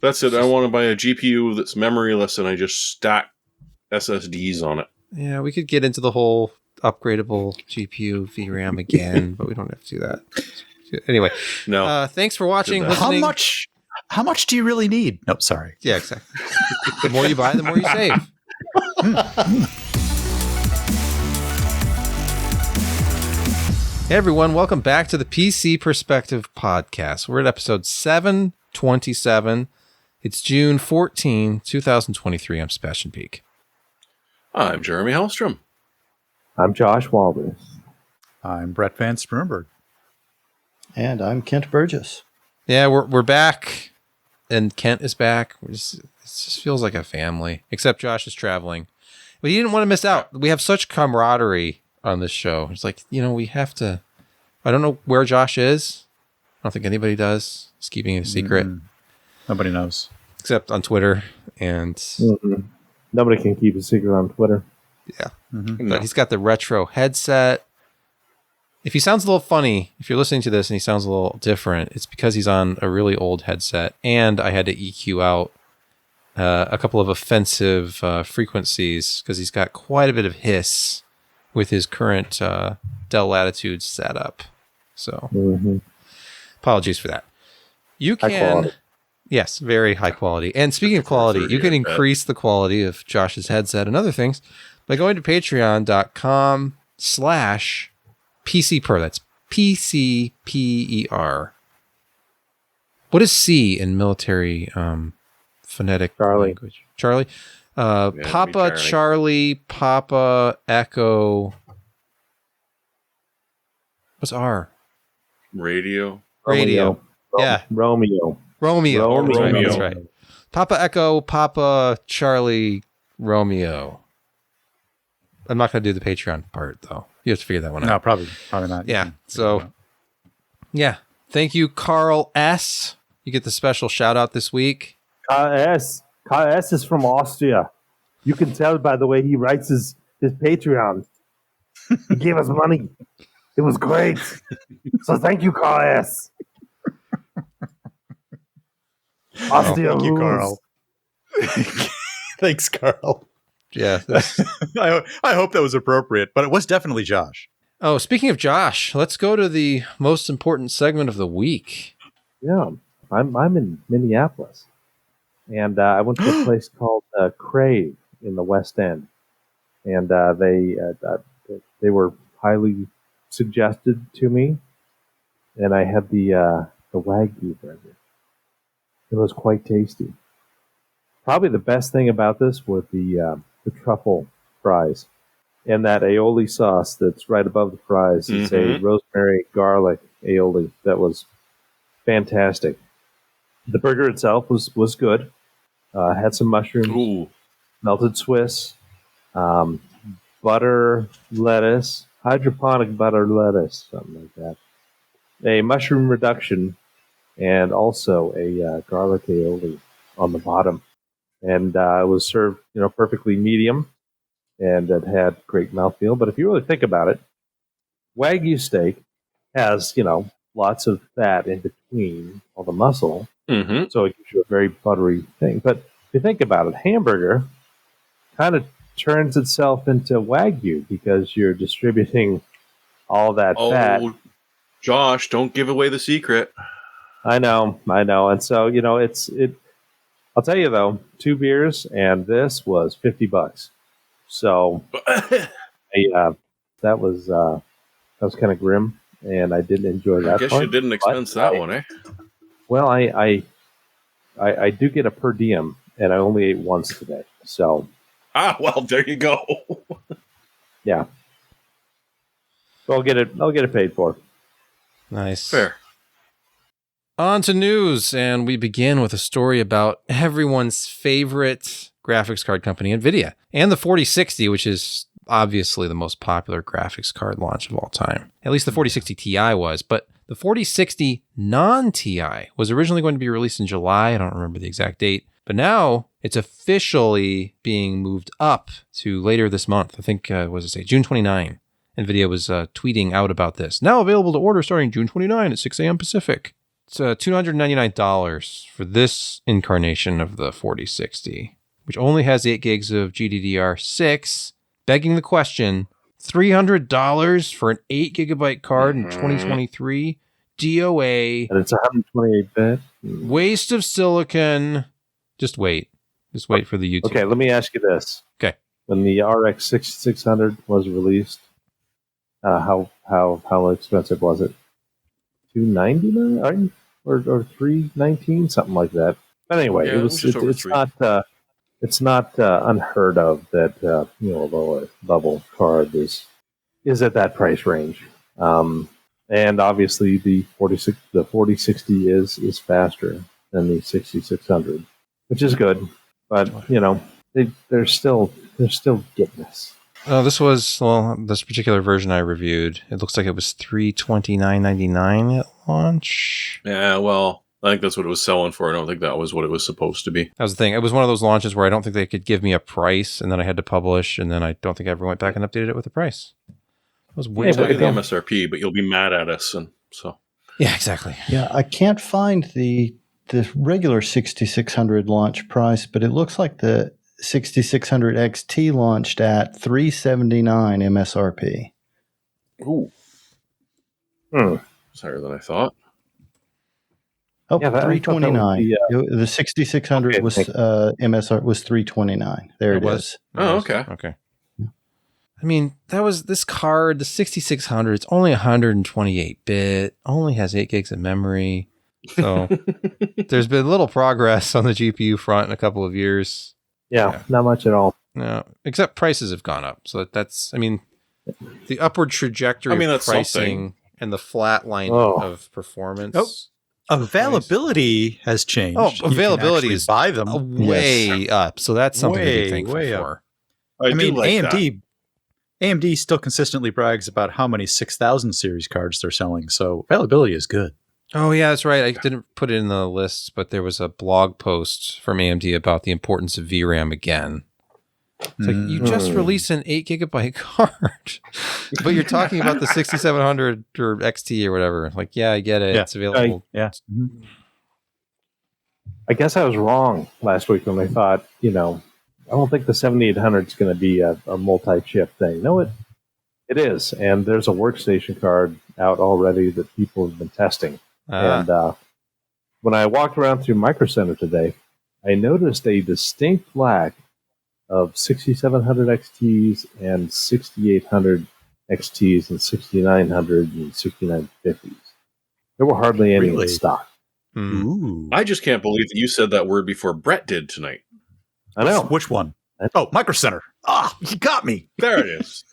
That's it. I want to buy a GPU that's memoryless, and I just stack SSDs on it. Yeah, we could get into the whole upgradable GPU VRAM again, but we don't have to do that. Anyway, no. Thanks for watching, listening. How much do you really need? Nope, sorry. Yeah, exactly. The more you buy, the more you save. Hey everyone, welcome back to the PC Perspective Podcast. We're at episode 727. It's June 14, 2023. I'm Sebastian Peak. I'm Jeremy Hellstrom. I'm Josh Walters. I'm Brett Van Sprumberg. And I'm Kent Burgess. Yeah, we're back, and Kent is back. It just feels like a family, except Josh is traveling. But he didn't want to miss out. We have such camaraderie on this show. It's like, we have to... I don't know where Josh is. I don't think anybody does. He's keeping it a secret. Nobody knows. Except on Twitter. And nobody can keep a secret on Twitter. Yeah. But he's got the retro headset. If he sounds a little funny, if you're listening to this and he sounds a little different, it's because he's on a really old headset. And I had to EQ out a couple of offensive frequencies because he's got quite a bit of hiss with his current Dell Latitude setup. So apologies for that. You can, yes, very high quality. And speaking of quality, you can increase the quality of Josh's headset and other things by going to patreon.com/PCPer. That's PCPer. What is C in military phonetic language? Charlie? Papa, Charlie, Papa, Echo. What's R? Radio. Yeah. Romeo. That's right. Papa, Echo, Papa, Charlie, Romeo. I'm not going to do the Patreon part, though. You have to figure that one out. No, probably not. Yeah. So, yeah. Thank you, Carl S. You get the special shout out this week. Carl S is from Austria. You can tell by the way he writes his Patreon. He gave us money. It was great. So thank you, Carl S. Austria thank you, rules. Carl. Thanks, Carl. Yeah. I hope that was appropriate, but it was definitely Josh. Oh, speaking of Josh, let's go to the most important segment of the week. Yeah, I'm in Minneapolis, and I went to a place called Crave in the West End, and they were highly suggested to me, and I had the Wagyu burger. It was quite tasty. Probably the best thing about this were the truffle fries and that aioli sauce that's right above the fries. It's a rosemary garlic aioli that was fantastic. The burger itself was good. Had some mushrooms, melted Swiss, butter lettuce, hydroponic butter lettuce, something like that. A mushroom reduction, and also a garlic aioli on the bottom. And it was served, perfectly medium, and it had great mouthfeel. But if you really think about it, Wagyu steak has, lots of fat in between all the muscle, so it gives you a very buttery thing. But if you think about it, hamburger kind of turns itself into Wagyu because you're distributing all that fat. Josh, don't give away the secret. I know. And so, I'll tell you though, 2 beers and this was $50. So that was kind of grim, and I didn't enjoy that. I guess you didn't expense that one, eh? Well, I do get a per diem, and I only ate once today. So well, there you go. Yeah. So I'll get it paid for. Nice. Fair. On to news, and we begin with a story about everyone's favorite graphics card company, NVIDIA, and the 4060, which is obviously the most popular graphics card launch of all time. At least the 4060 Ti was, but the 4060 non-Ti was originally going to be released in July. I don't remember the exact date, but now it's officially being moved up to later this month. I think, June 29. NVIDIA was tweeting out about this. Now available to order starting June 29 at 6 a.m. Pacific. $299 for this incarnation of the 4060, which only has 8 gigs of GDDR6, begging the question, $300 for an 8 gigabyte card in 2023? DOA. And it's 128-bit. Waste of silicon. Just wait. Just wait for the YouTube. Okay, let me ask you this. Okay. When the RX 6600 was released, how expensive was it? $299 or $319, something like that. But anyway, it's not unheard of that a lower level card is at that price range. And obviously the 4060 is faster than the 6600, which is good. But they're still getting us. Oh, this particular version I reviewed, it looks like it was $329.99 at launch. Yeah, well, I think that's what it was selling for. I don't think that was what it was supposed to be. That was the thing. It was one of those launches where I don't think they could give me a price, and then I had to publish, and then I don't think I ever went back and updated it with the price. It was way tell you the MSRP, but you'll be mad at us, and so. Yeah, exactly. Yeah, I can't find the regular 6600 launch price, but it looks like the 6600 XT launched at $379 MSRP. Ooh. It's higher than I thought. Oh, yeah, 329. The 6600 was MSR was 329. There it is. Oh, okay. Okay. I mean, this card, the 6600, it's only 128-bit, only has 8 gigs of memory. So there's been little progress on the GPU front in a couple of years. Yeah, not much at all. No, except prices have gone up. So that's the upward trajectory of pricing something. And the flat line of performance. Availability has changed. Oh, availability is buy them way up. So that's something to be thankful for. I mean, AMD still consistently brags about how many 6000 series cards they're selling. So availability is good. Oh, yeah, that's right. I didn't put it in the list, but there was a blog post from AMD about the importance of VRAM again. It's like, you just released an 8 gigabyte card, but you're talking about the 6700 or XT or whatever. Like, yeah, I get it. Yeah. It's available. I guess I was wrong last week when I thought, I don't think the 7800 is going to be a multi-chip thing. No, it is. And there's a workstation card out already that people have been testing. And when I walked around through Micro Center today, I noticed a distinct lack of 6700 XTs and 6800 XTs and 6900 and 6950s. There were hardly any in stock. Ooh. I just can't believe that you said that word before Brett did tonight. I know. Which one? Oh, Micro Center. You got me. There it is.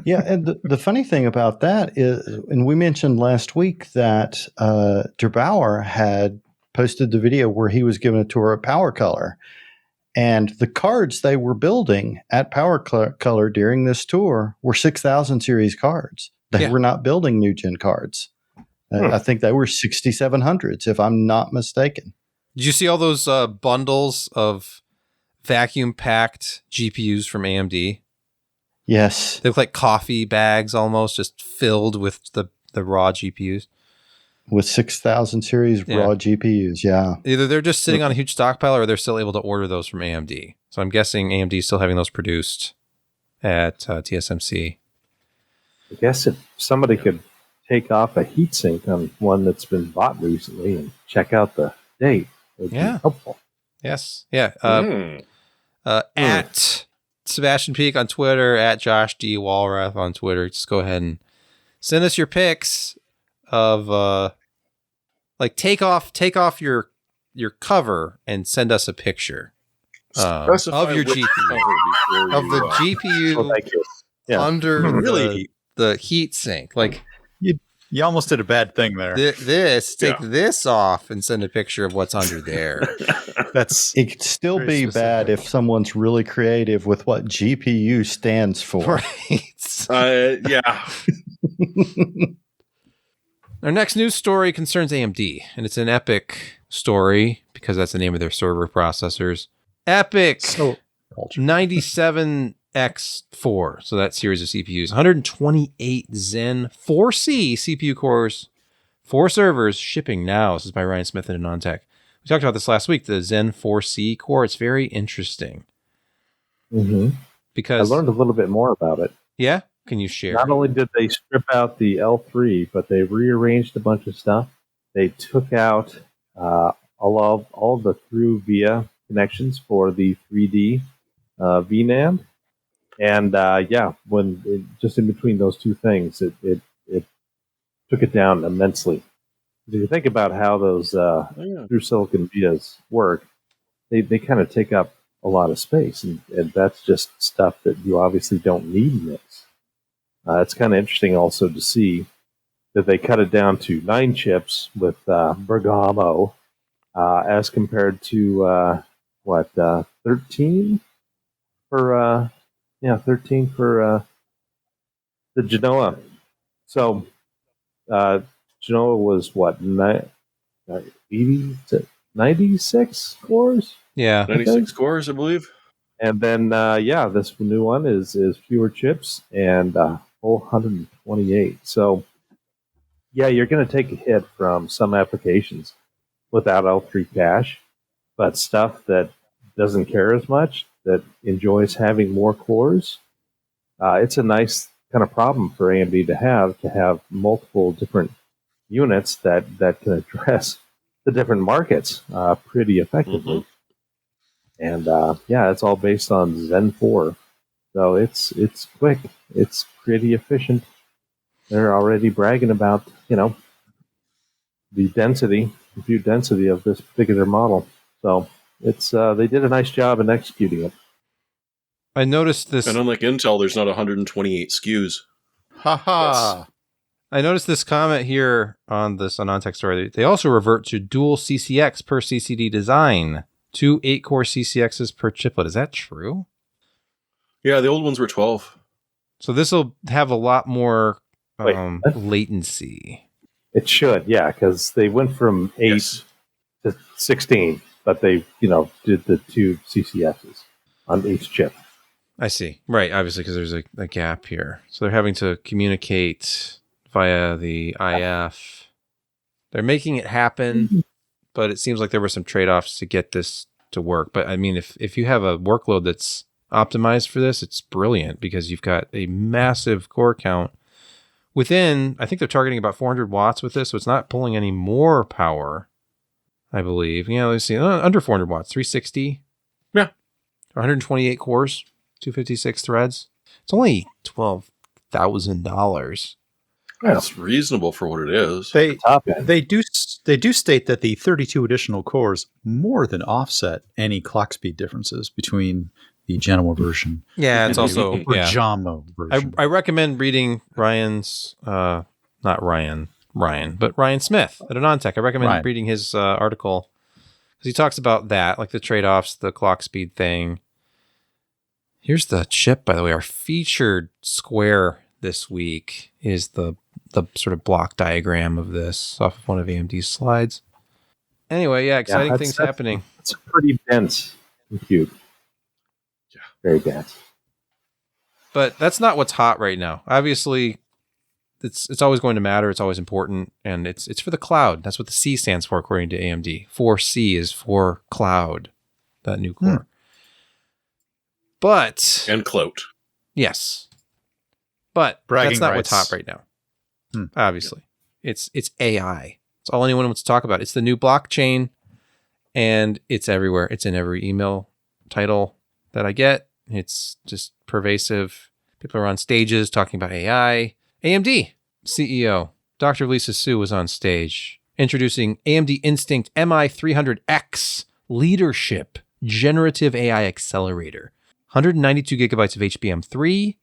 Yeah, and the funny thing about that is, and we mentioned last week that Gerbauer had posted the video where he was giving a tour of Power Color. And the cards they were building at Power Color during this tour were 6000 series cards. They were not building new gen cards. I think they were 6700s, if I'm not mistaken. Did you see all those bundles of vacuum-packed GPUs from AMD? Yes. They look like coffee bags almost, just filled with the raw GPUs. With 6000 series raw GPUs, Either they're just sitting on a huge stockpile or they're still able to order those from AMD. So I'm guessing AMD is still having those produced at TSMC. I guess if somebody could take off a heatsink on one that's been bought recently and check out the date, it would be helpful. Yes. Yeah. At Sebastian Peak on Twitter, at Josh D. Walrath on Twitter. Just go ahead and send us your pics of take off your cover and send us a picture of your GPU under the heat sink. Like you almost did a bad thing there. Take this off and send a picture of what's under there. It could still be specific. Bad if someone's really creative with what GPU stands for. Right. Yeah. Our next news story concerns AMD, and it's an EPYC story because that's the name of their server processors. EPYC 97X4, so that series of CPUs, 128 Zen 4C CPU cores, 4 servers shipping now. This is by Ryan Smith at AnonTech. We talked about this last week, the Zen 4C core. It's very interesting. Mm-hmm. Because I learned a little bit more about it. Yeah? Can you share? Not only did they strip out the L3, but they rearranged a bunch of stuff. They took out all the through via connections for the 3D VNAND. And just in between those two things, it took it down immensely. If you think about how those through silicon vias work, they kind of take up a lot of space, and that's just stuff that you obviously don't need in this. It's kind of interesting also to see that they cut it down to 9 chips with Bargamo, as compared to 13 for 13 for the Genoa. So Genoa was 96 cores? Yeah. 96 cores, I believe. And then, this new one is fewer chips and full 128. So, you're going to take a hit from some applications without L3 cache, but stuff that doesn't care as much, that enjoys having more cores, it's a nice kind of problem for AMD to have multiple different units that can address the different markets pretty effectively. And it's all based on Zen 4. So it's quick. It's pretty efficient. They're already bragging about, the compute density of this particular model. So it's they did a nice job in executing it. I noticed this. And unlike Intel, there's not 128 SKUs. Ha. I noticed this comment here on this AnonTech story. They also revert to dual CCX per CCD design. 2 8-core CCXs per chiplet. Is that true? Yeah, the old ones were 12. So this will have a lot more latency. It should, because they went from 8 to 16, but they, did the 2 CCSs on each chip. I see. Right, obviously, because there's a gap here. So they're having to communicate via the IF. They're making it happen, but it seems like there were some trade-offs to get this to work. But I mean, if you have a workload that's optimized for this, it's brilliant because you've got a massive core count within. I think they're targeting about 400 watts with this, so it's not pulling any more power, I believe. Let's see, under 400 watts, 360. Yeah. 128 cores, 256 threads. It's only $12,000. That's reasonable for what it is. They do state that the 32 additional cores more than offset any clock speed differences between the Genoa version. Yeah, it's also Bargamo version. I recommend reading Ryan's not Ryan, but Ryan Smith at AnonTech. I recommend reading his article because he talks about that, like the trade-offs, the clock speed thing. Here's the chip, by the way. Our featured square this week is the sort of block diagram of this off of one of AMD's slides. Anyway, exciting things happening. It's a pretty dense compute. Yeah. Very dense. But that's not what's hot right now. Obviously, it's always going to matter. It's always important. And it's for the cloud. That's what the C stands for, according to AMD. 4C is for cloud, that new core. But... And clout. Yes. But that's not what's hot right now. Obviously. It's AI. It's all anyone wants to talk about. It's the new blockchain, and it's everywhere. It's in every email title that I get. It's just pervasive. People are on stages talking about AI. AMD CEO Dr. Lisa Su was on stage introducing AMD Instinct MI300X Leadership Generative AI Accelerator. 192 gigabytes of HBM3,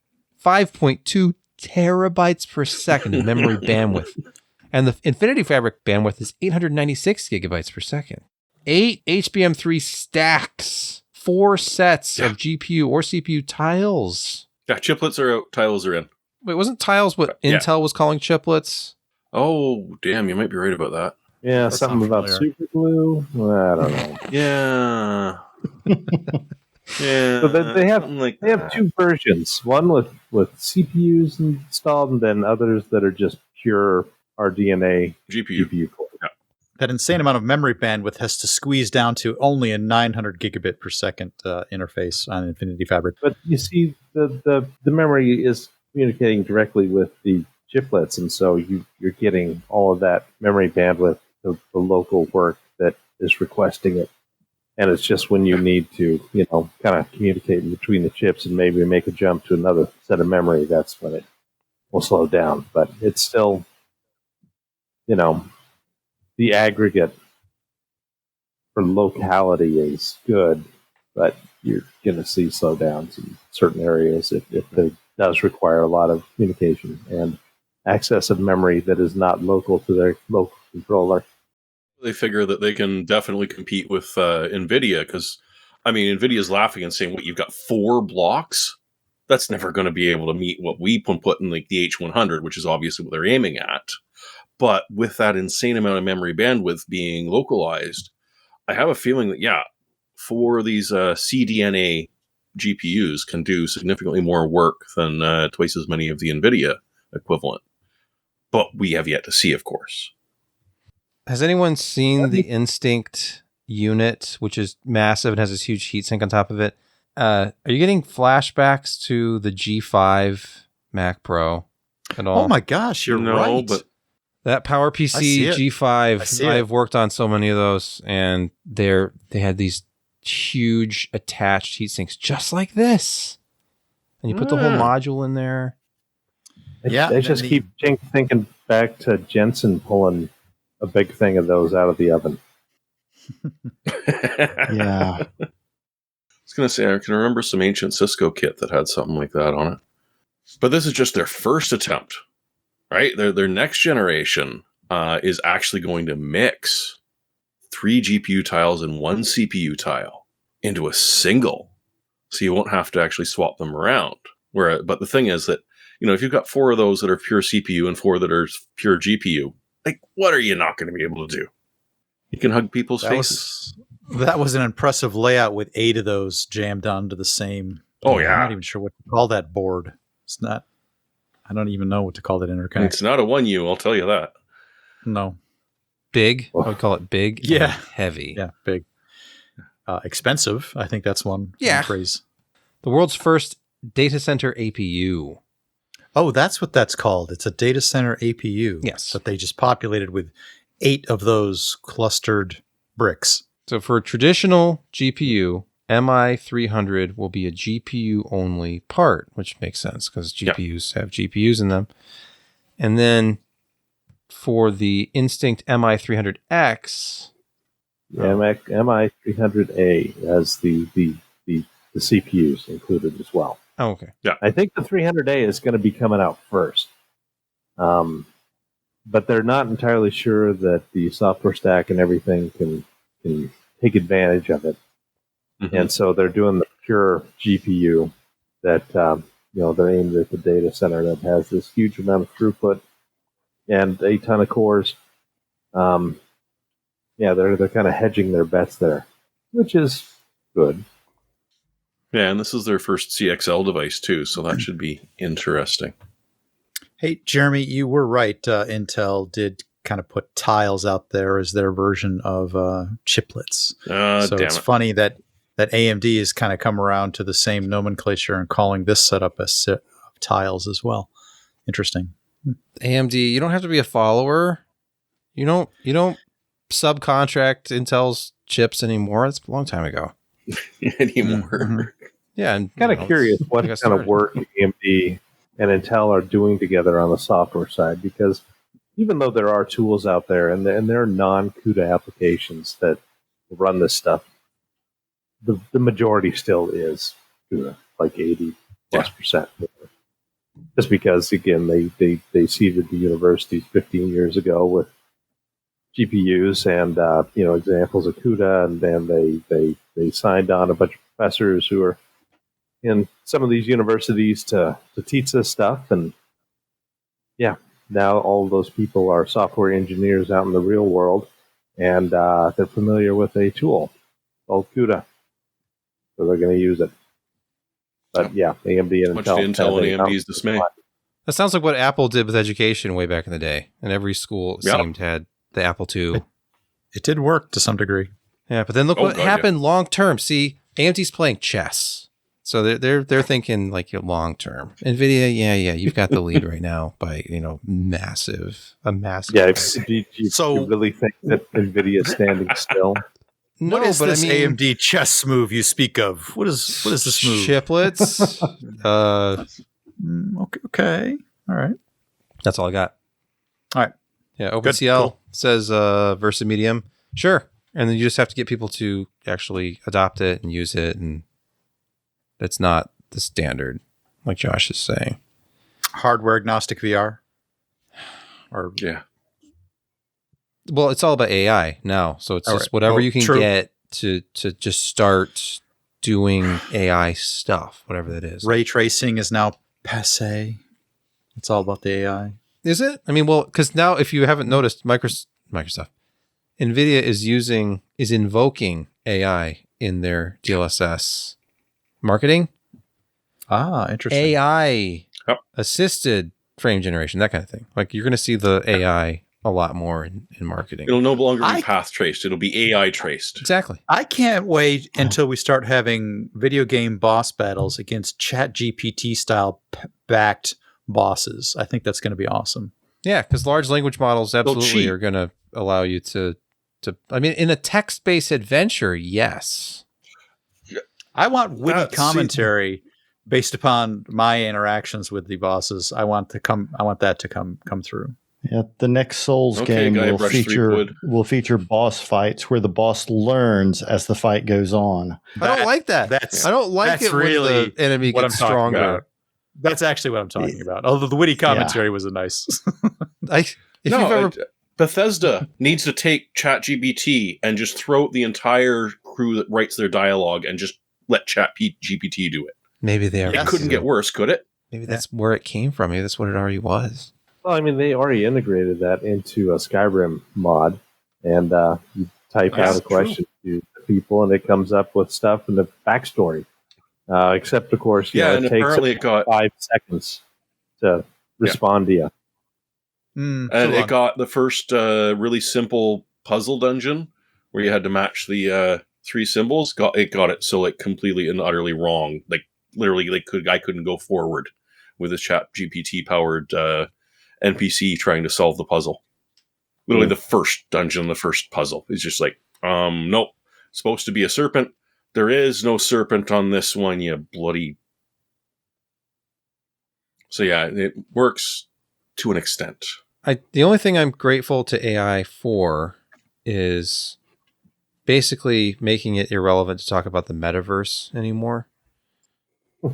5.2 terabytes per second of memory bandwidth. And the Infinity Fabric bandwidth is 896 gigabytes per second. 8 HBM3 stacks, 4 sets of GPU or CPU tiles. Yeah, chiplets are out, tiles are in. Wait, wasn't tiles what Intel was calling chiplets? Oh, damn, you might be right about that. Yeah, something about super glue. I don't know. Yeah. Yeah. So they have 2 versions. One with CPUs installed, and then others that are just pure RDNA GPU. GPU core. Yeah. That insane amount of memory bandwidth has to squeeze down to only a 900 gigabit per second interface on Infinity Fabric. But you see, the memory is communicating directly with the chiplets, and so you're getting all of that memory bandwidth, the local work that is requesting it. And it's just when you need to, kind of communicate between the chips and maybe make a jump to another set of memory, that's when it will slow down. But it's still, the aggregate for locality is good, but you're going to see slowdowns in certain areas if it does require a lot of communication and access of memory that is not local to their local controller. They figure that they can definitely compete with NVIDIA because, NVIDIA's laughing and saying, what, you've got 4 blocks? That's never going to be able to meet what we put in like the H100, which is obviously what they're aiming at. But with that insane amount of memory bandwidth being localized, I have a feeling that, for these CDNA GPUs can do significantly more work than twice as many of the NVIDIA equivalent. But we have yet to see, of course. Has anyone seen the Instinct unit, which is massive and has this huge heatsink on top of it? Are you getting flashbacks to the G5 Mac Pro at all? Oh my gosh, you're right. But that PowerPC G5, I've worked on so many of those, and they had these huge attached heatsinks just like this. And you put the whole module in there. I just keep thinking back to Jensen pulling a big thing of those out of the oven. Yeah. I was going to say, I can remember some ancient Cisco kit that had something like that on it. But this is just their first attempt, right? Their next generation is actually going to mix 3 GPU tiles and 1 CPU tile into a single. So you won't have to actually swap them around. But the thing is that, if you've got 4 of those that are pure CPU and 4 that are pure GPU, like, what are you not going to be able to do? You can hug people's faces. That was an impressive layout with 8 of those jammed onto the same. Oh, yeah. I'm not even sure what to call that board. It's not. I don't even know what to call that interconnect. It's not a 1U, I'll tell you that. No. Big. I would call it big. Yeah. And heavy. Yeah, big. Expensive. I think that's one phrase. The world's first data center APU. Oh, that's what that's called. It's a data center APU. Yes. That they just populated with 8 of those clustered bricks. So for a traditional GPU, MI300 will be a GPU-only part, which makes sense because GPUs have GPUs in them. And then for the Instinct MI300X... MI300A has the CPUs included as well. Oh, okay. Yeah. I think the 300A is going to be coming out first. But they're not entirely sure that the software stack and everything can take advantage of it. Mm-hmm. And so they're doing the pure GPU that, they're aimed at the data center that has this huge amount of throughput and a ton of cores. They're kind of hedging their bets there, which is good. Yeah, and this is their first CXL device too, so that should be interesting. Hey, Jeremy, you were right. Intel did kind of put tiles out there as their version of chiplets. So it's funny that AMD has kind of come around to the same nomenclature and calling this setup a set of tiles as well. Interesting. AMD, you don't have to be a follower. You don't subcontract Intel's chips anymore. It's a long time ago. Anymore. Mm-hmm. Yeah, I'm kind of curious what kind of work AMD and Intel are doing together on the software side, because even though there are tools out there and there are non-CUDA applications that run this stuff, the majority still is CUDA, like 80+%. Just because, again, they seeded the universities 15 years ago with GPUs and examples of CUDA, and then they signed on a bunch of professors who are in some of these universities to teach this stuff, and now all of those people are software engineers out in the real world, and they're familiar with a tool called CUDA, so they're going to use it. But AMD and Much to Intel and AMD's dismay. That sounds like what Apple did with education way back in the day. And every school seemed had the Apple II. It did work to some degree. Yeah, but then look what happened long term. See, AMD's playing chess. So they're thinking like long term. Nvidia, yeah, you've got the lead right now by massive. Yeah, do you really think that Nvidia is standing still? No, what is this AMD chess move you speak of? What is this move? Chiplets. Okay. All right. That's all I got. All right. Yeah, OpenCL says Versa Medium. Sure. And then you just have to get people to actually adopt it and use it, and that's not the standard, like Josh is saying. Hardware agnostic VR? Well, it's all about AI now. So it's just whatever you can get to just start doing AI stuff, whatever that is. Ray tracing is now passé. It's all about the AI. Is it? I mean, well, because now if you haven't noticed, Microsoft, NVIDIA is invoking AI in their DLSS marketing. Ah, interesting. AI assisted frame generation, that kind of thing. Like you're going to see the AI a lot more in marketing. It'll no longer be path traced. It'll be AI traced. Exactly. I can't wait until we start having video game boss battles against ChatGPT style backed bosses. I think that's going to be awesome. Yeah, because large language models absolutely are going to allow you to. I mean, in a text-based adventure, yes. I want witty commentary based upon my interactions with the bosses. I want that to come through. Yeah, the next Souls game will feature boss fights where the boss learns as the fight goes on. I don't like that. I don't like it really when the enemy gets stronger. That's actually what I'm talking about. Although the witty commentary was a nice. Bethesda needs to take ChatGPT and just throw out the entire crew that writes their dialogue and just let ChatGPT do it. Maybe they are. It couldn't get worse, could it? Maybe that's where it came from. Maybe that's what it already was. Well, I mean, they already integrated that into a Skyrim mod, and you type out a question to people, and it comes up with stuff in the backstory. Except, of course, and it takes apparently it got 5 seconds to respond to you. And it got the first really simple puzzle dungeon where you had to match the 3 symbols. It got it so like completely and utterly wrong. Like literally, I couldn't go forward with this ChatGPT powered NPC trying to solve the puzzle. Literally, the first dungeon, the first puzzle is just like, nope. Supposed to be a serpent. There is no serpent on this one, you bloody. So yeah, it works to an extent. The only thing I'm grateful to AI for is basically making it irrelevant to talk about the metaverse anymore.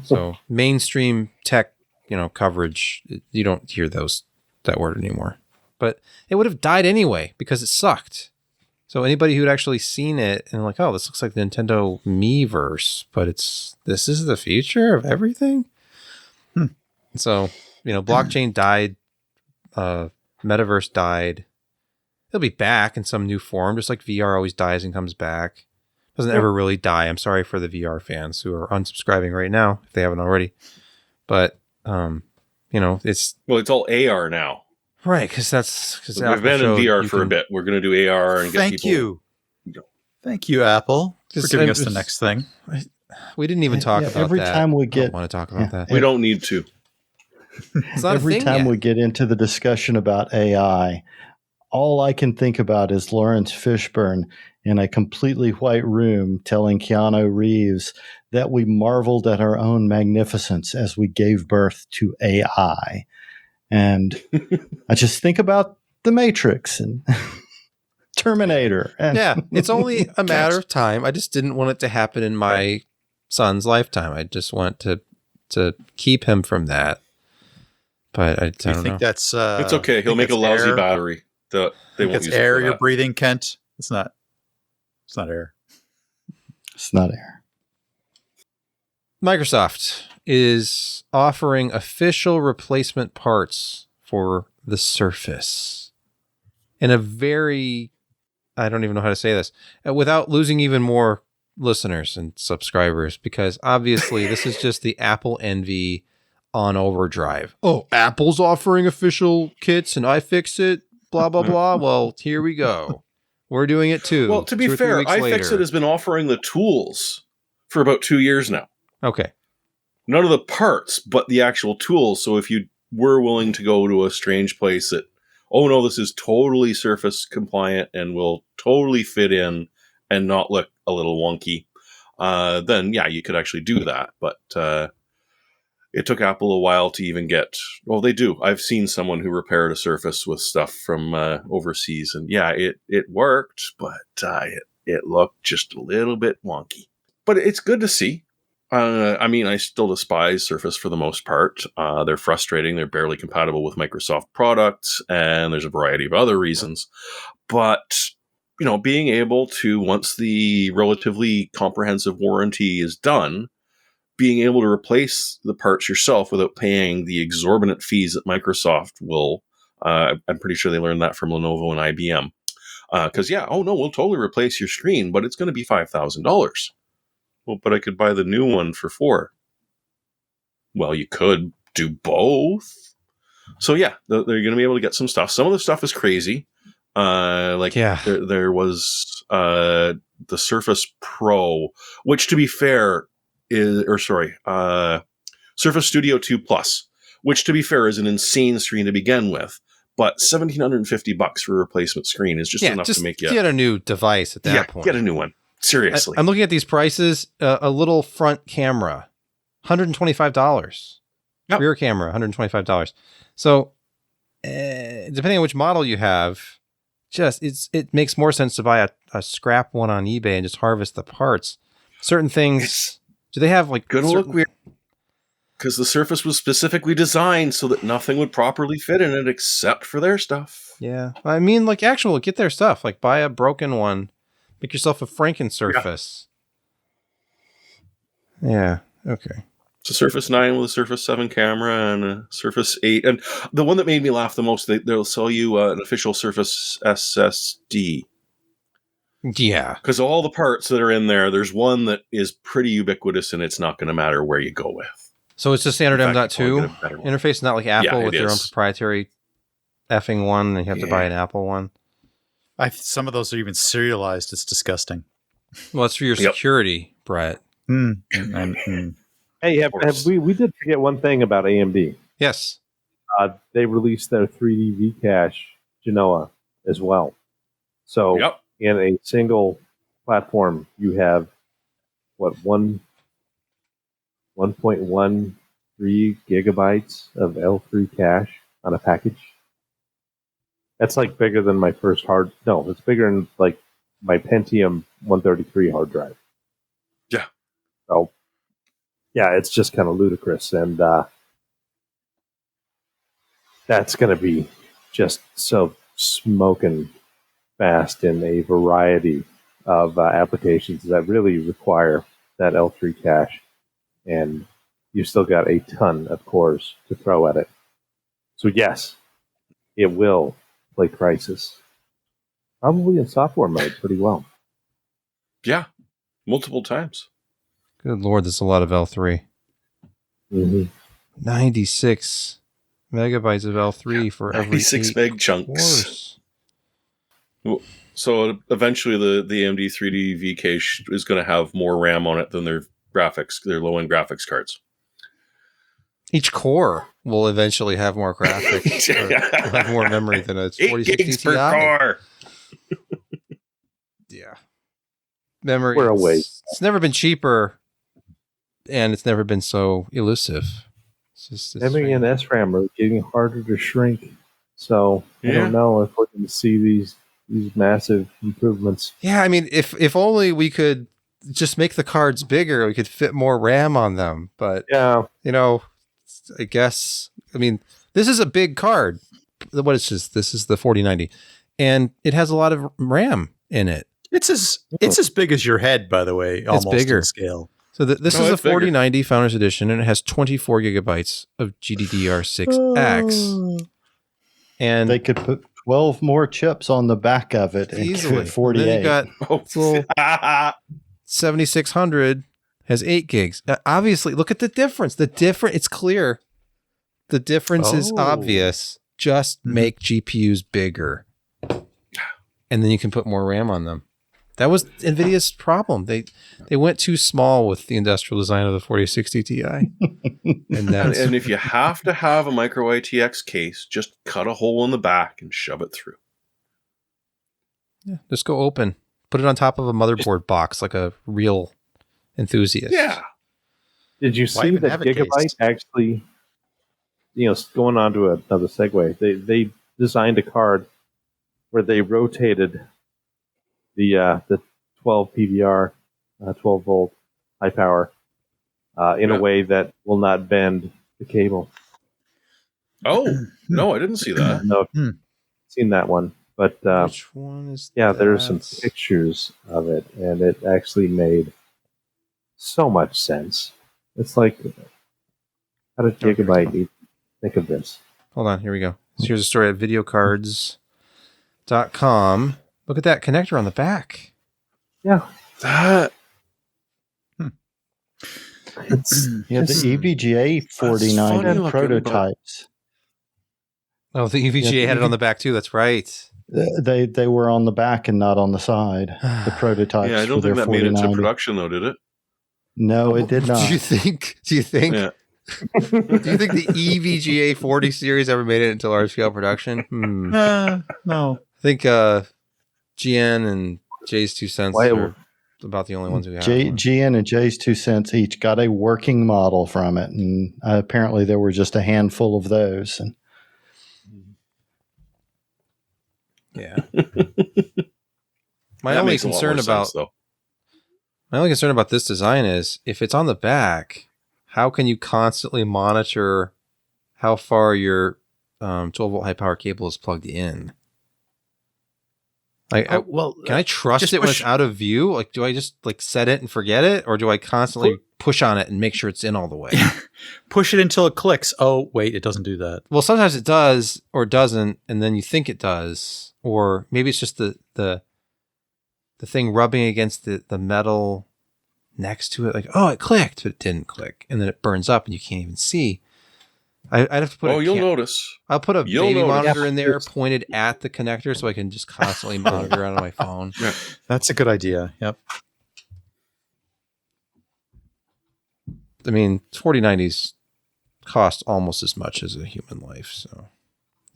So mainstream tech, coverage, you don't hear that word anymore. But it would have died anyway because it sucked. So anybody who'd actually seen it and like, oh, this looks like the Nintendo Miiverse, but this is the future of everything. So, blockchain died, metaverse died. It'll be back in some new form, just like VR always dies and comes back. Doesn't ever really die. I'm sorry for the VR fans who are unsubscribing right now if they haven't already. But it's all AR now. Right, because we've been in VR for a bit. We're going to do AR and get people. Thank you, Apple, for giving us the next thing. We didn't even talk about every that. Time we get, I don't want to talk about that. We don't need to. Every time we get into the discussion about AI, all I can think about is Lawrence Fishburne in a completely white room telling Keanu Reeves that we marveled at our own magnificence as we gave birth to AI. And I just think about The Matrix and Terminator. And it's only a matter of time. I just didn't want it to happen in my son's lifetime. I just want to keep him from that. But I don't know. That's it's okay. He'll make a lousy battery. They won't use air you're breathing, Kent. It's not air. It's not air. Microsoft is offering official replacement parts for the Surface in a very, I don't even know how to say this, without losing even more listeners and subscribers, because obviously this is just the Apple envy on overdrive. Oh, Apple's offering official kits and iFixit, blah, blah, blah. Well, here we go. We're doing it too. Well, to be fair, iFixit has been offering the tools for about 2 years now. Okay. None of the parts, but the actual tools. So if you were willing to go to a strange place that, oh no, this is totally Surface compliant and will totally fit in and not look a little wonky, then yeah, you could actually do that. But it took Apple a while to even get, well, they do. I've seen someone who repaired a Surface with stuff from overseas, and yeah, it worked, but it looked just a little bit wonky. But it's good to see. I mean, I still despise Surface for the most part. They're frustrating. They're barely compatible with Microsoft products, and there's a variety of other reasons. But, you know, being able to, once the relatively comprehensive warranty is done, being able to replace the parts yourself without paying the exorbitant fees that Microsoft will, I'm pretty sure they learned that from Lenovo and IBM. Because, yeah, oh no, we'll totally replace your screen, but it's going to be $5,000. Well, but I could buy the new one for $4,000. Well, you could do both. So yeah, they're going to be able to get some stuff. Some of the stuff is crazy. There was the Surface Pro, which to be fair Surface Studio 2 Plus, which to be fair is an insane screen to begin with. But $1,750 for a replacement screen is just enough to make you get a new device at that point. Get a new one. Seriously. I'm looking at these prices. A little front camera, $125. Yep. Rear camera, $125. So, depending on which model you have, it makes more sense to buy a scrap one on eBay and just harvest the parts. Certain things, do they have like gonna look weird? Because the Surface was specifically designed so that nothing would properly fit in it except for their stuff. Yeah, I mean, like get their stuff. Like buy a broken one. Make yourself a Franken Surface. Yeah. Okay. It's a Surface 9 with a Surface 7 camera and a Surface 8. And the one that made me laugh the most, they'll sell you an official Surface SSD. Yeah. Because all the parts that are in there, there's one that is pretty ubiquitous and it's not going to matter where you go with. So it's a standard M.2 interface, not like Apple with their own proprietary effing one, and you have to buy an Apple one. Some of those are even serialized. It's disgusting. Well, it's for your security, Brett. Hey, we did forget one thing about AMD. Yes. They released their 3D V-Cache Genoa as well. So in a single platform, you have, 1.13 gigabytes of L3 cache on a package? That's like bigger than my first it's bigger than like my Pentium 133 hard drive. Yeah. So, yeah, it's just kind of ludicrous. And that's going to be just so smoking fast in a variety of applications that really require that L3 cache. And you've still got a ton of cores to throw at it. So, yes, it will play Crysis. Probably in software mode pretty well. Yeah, multiple times. Good Lord, there's a lot of L3. Mm-hmm. 96 megabytes of L3 for every 96 meg chunks. Well, so eventually the AMD 3D V-Cache is going to have more RAM on it than their low-end graphics cards. Each core will eventually have more graphics, will have more memory than a 4060 gigs per core. Yeah. Memory. We're away. It's never been cheaper, and it's never been so elusive. Memory and SRAM are getting harder to shrink. So I don't know if we're going to see these massive improvements. Yeah, I mean, if only we could just make the cards bigger, we could fit more RAM on them. But I guess, I mean, this is a big card. What is this? This is the 4090. And it has a lot of RAM in it. It's as big as your head, by the way, almost bigger in scale. So this is a 4090 Founders Edition, and it has 24 gigabytes of GDDR6X. And they could put 12 more chips on the back of it easily. And 48. And then you got little 7600 has 8 gigs. Obviously, look at the difference. It's clear The difference is obvious. Just make GPUs bigger. And then you can put more RAM on them. That was NVIDIA's problem. They went too small with the industrial design of the 4060 Ti. and if you have to have a micro ITX case, just cut a hole in the back and shove it through. Yeah, just go open. Put it on top of a motherboard box like a real enthusiast. Yeah. Did you see that Gigabyte actually, going on to another segue, they designed a card where they rotated the 12 PVR, 12 volt high power in a way that will not bend the cable. Oh, no, I didn't see that. No, seen that one. But which one is that? There's some pictures of it, and it actually made so much sense. It's like, how did Gigabyte think of this? Hold on, here we go. So here's a story at videocards.com. Look at that connector on the back. Yeah. That. The EVGA 4090 prototypes. Oh, the EVGA had it on the back too. That's right. They were on the back and not on the side. The prototypes. Yeah, I don't think that made it to production though, did it? No, it did not. Do you think? Yeah. Do you think the EVGA 40 series ever made it into large scale production? No. I think GN and Jay's 2 cents are about the only ones who have. GN and Jay's 2 cents each got a working model from it, and apparently there were just a handful of those. And yeah. My only concern about this design is if it's on the back, how can you constantly monitor how far your 12 volt high power cable is plugged in? Can I trust it when it's out of view? Like, do I just set it and forget it, or do I constantly push on it and make sure it's in all the way? Push it until it clicks. Oh, wait, it doesn't do that. Well, sometimes it does or doesn't, and then you think it does, or maybe it's just the thing rubbing against the metal next to it. Like, oh, it clicked, but it didn't click, and then it burns up, and you can't even see. I'd have to put. You'll notice. I'll put a baby monitor in there pointed at the connector so I can just constantly monitor on my phone. Yeah. That's a good idea. Yep. I mean, 4090s cost almost as much as a human life, so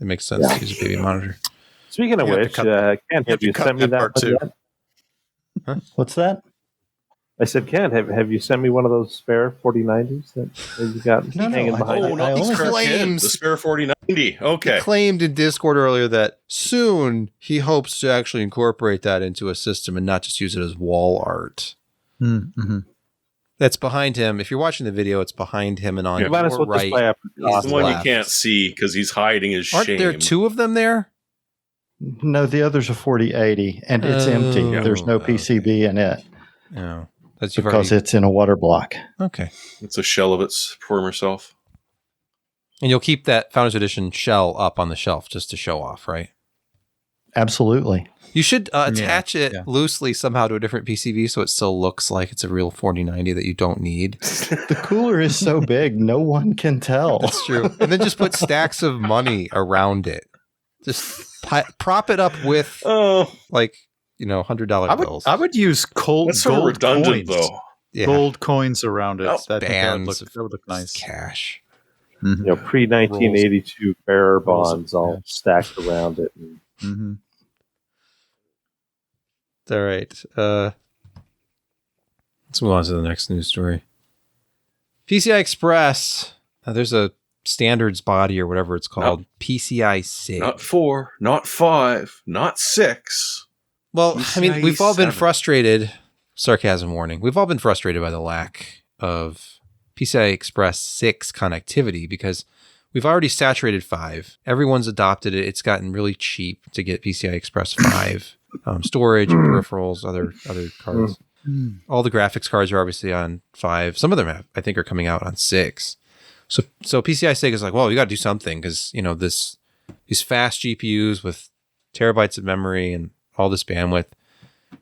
it makes sense to use a baby monitor. Speaking of which, Ken, have you sent me that too? Huh? What's that? I said, Ken, have you sent me one of those spare 4090s that you got hanging behind? Oh, not the spare 4090. Okay. He claimed in Discord earlier that soon he hopes to actually incorporate that into a system and not just use it as wall art. Mm-hmm. That's behind him. If you're watching the video, it's behind him and on your right. It's the one you can't see because he's hiding his shame. Aren't there two of them there? No, the other's a 4080, and it's empty. There's no PCB in it. Oh. Because it's in a water block. Okay. It's a shell of its former self. And you'll keep that Founders Edition shell up on the shelf just to show off, right? Absolutely. You should attach it loosely somehow to a different PCB so it still looks like it's a real 4090 that you don't need. The cooler is so big, no one can tell. That's true. And then just put stacks of money around it. Just prop it up with $100 bills. I would use That's so gold redundant, coins. though. Yeah. Gold coins around it. Bands that would look nice. Cash. Mm-hmm. Pre-1982 bearer bonds all stacked around it. Mm-hmm. All right. Let's move on to the next news story. PCI Express. There's a standards body or whatever it's called. PCI-SIG. Not 4, not 5, not 6. Well, I mean, we've all been frustrated. Sarcasm warning. We've all been frustrated by the lack of PCI Express 6 connectivity because we've already saturated 5. Everyone's adopted it. It's gotten really cheap to get PCI Express 5 storage, peripherals, other cards. All the graphics cards are obviously on 5. Some of them I think are coming out on 6. So PCI-SIG is like, well, we got to do something because these fast GPUs with terabytes of memory and all this bandwidth,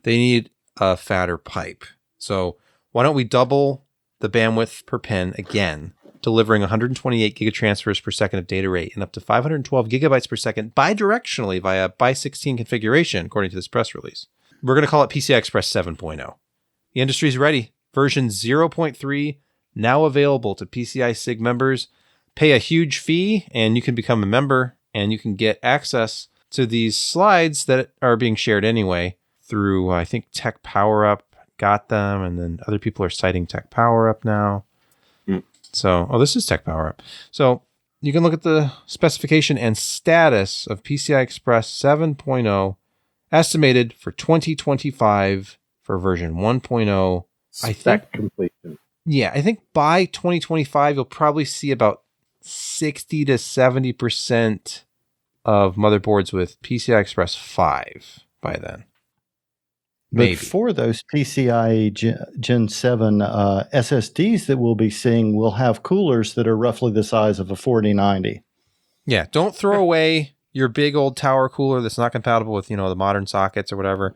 they need a fatter pipe. So why don't we double the bandwidth per pin again delivering 128 gigatransfers per second of data rate and up to 512 gigabytes per second bidirectionally via bi-16 configuration, according to this press release. We're going to call it PCI Express 7.0. The industry's ready. Version 0.3 now available to PCI-SIG members. Pay a huge fee and you can become a member and you can get access to these slides that are being shared anyway through, I think, Tech Power Up got them, and then other people are citing Tech Power Up now. So, this is Tech Power Up. So you can look at the specification and status of PCI Express 7.0 estimated for 2025 for version 1.0. Spec completion. Yeah, I think by 2025, you'll probably see about 60 to 70% of motherboards with PCI Express 5 by then. Maybe. But for those PCI Gen 7 SSDs that we'll be seeing, we'll have coolers that are roughly the size of a 4090. Yeah, don't throw away your big old tower cooler that's not compatible with, the modern sockets or whatever.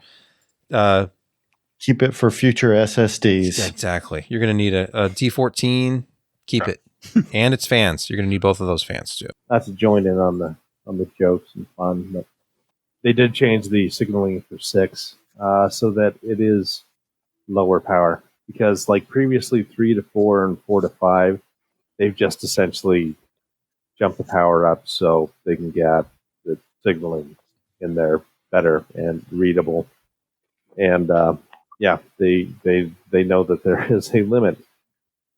Keep it for future SSDs. Yeah, exactly. You're going to need a D14. Keep it. And its fans. You're going to need both of those fans too. Not to join in on the jokes and fun, but they did change the signaling for 6 so that it is lower power. Because like previously 3 to 4 and 4 to 5, they've just essentially jumped the power up so they can get the signaling in there better and readable. And they know that there is a limit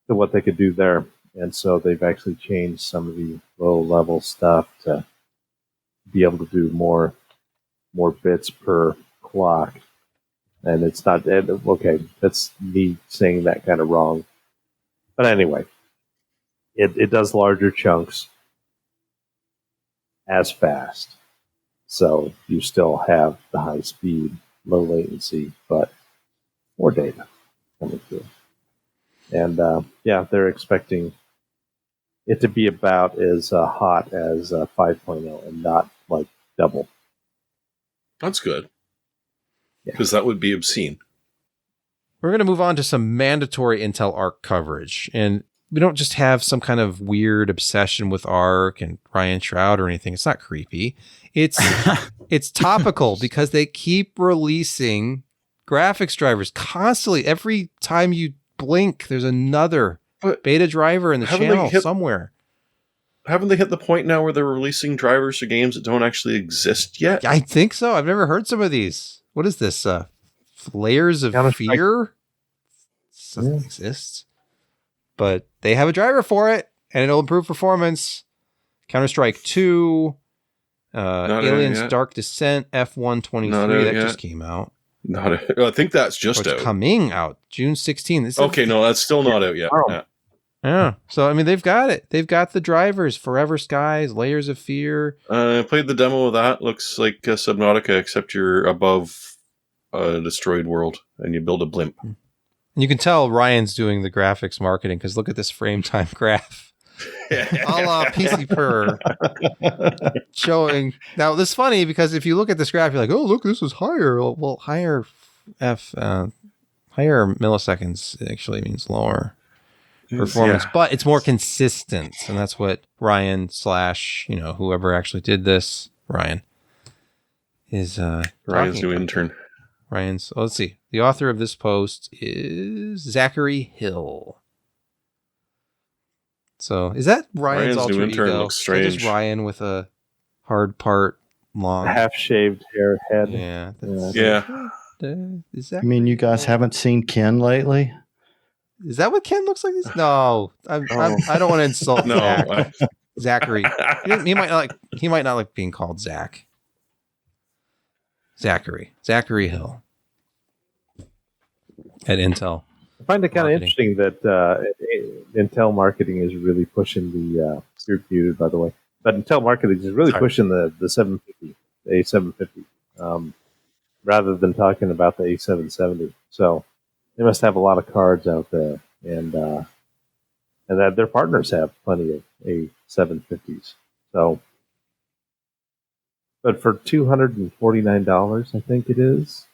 to what they could do there. And so they've actually changed some of the low-level stuff to be able to do more bits per clock. And it's not, okay, that's me saying that kind of wrong. But anyway, it does larger chunks as fast. So you still have the high speed, low latency, but more data coming through. And they're expecting it to be about as hot as 5.0 and not like double. That's good. Because that would be obscene. We're going to move on to some mandatory Intel Arc coverage. And we don't just have some kind of weird obsession with Arc and Ryan Shroud or anything. It's not creepy. It's topical because they keep releasing graphics drivers constantly. Every time you blink, there's another beta driver in the channel somewhere. Haven't they hit the point now where they're releasing drivers for games that don't actually exist yet? I think so. I've never heard some of these. What is this? Layers of Fear? Something exists. But they have a driver for it, and it'll improve performance. Counter-Strike 2, Aliens Dark Descent, F123, that just came out. I think that's just out. Coming out June 16th. Okay, no, that's still not out yet. Yeah. So, I mean, they've got it. They've got the drivers, Forever Skies, Layers of Fear. I played the demo of that. Looks like Subnautica, except you're above a destroyed world and you build a blimp. And you can tell Ryan's doing the graphics marketing because look at this frame time graph. A la PCPer showing. Now, this is funny because if you look at this graph, you're like, oh, look, this is higher. Well, higher milliseconds actually means lower performance, but it's more consistent. And that's what Ryan / whoever actually did this, Ryan, is Ryan's new intern. Let's see. The author of this post is Zachary Hill. So is that Ryan's alter ego? Looks strange. Just Ryan with a hard part, long, half-shaved hair head. Yeah. Is that? I mean, you guys haven't seen Ken lately? Is that what Ken looks like? No, I don't want to insult Zach. Zachary. He might not like being called Zach. Zachary Hill at Intel. I find it kind of interesting that Intel marketing is really pushing the you're muted, by the way. But Intel marketing is really pushing the 750, the A750, rather than talking about the A770. So they must have a lot of cards out there, and that their partners have plenty of A750s. So, but for $249, I think it is,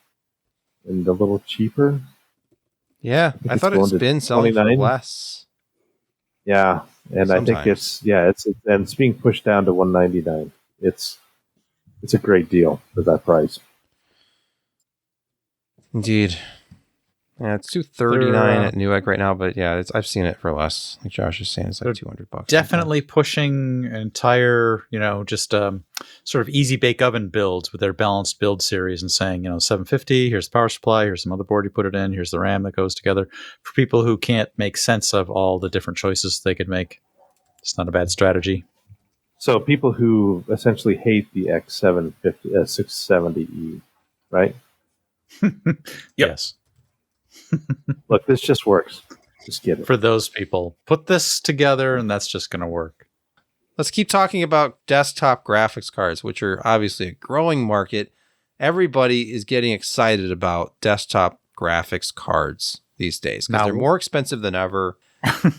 and a little cheaper. Yeah, I thought it's been selling for less. Yeah, and Sometimes. I think it's being pushed down to $199. It's a great deal for that price. Indeed. Yeah, it's $239 at Newegg right now, but yeah, I've seen it for less. Like Josh is saying, it's like $200. Definitely pushing entire, just sort of easy bake oven builds with their balanced build series and saying, 750, here's the power supply, here's the motherboard you put it in, here's the RAM that goes together. For people who can't make sense of all the different choices they could make, it's not a bad strategy. So people who essentially hate the X750, 670E, right? Yes. Look, this just works. Just get it. For those people, put this together and that's just going to work. Let's keep talking about desktop graphics cards, which are obviously a growing market. Everybody is getting excited about desktop graphics cards these days because they're more expensive than ever.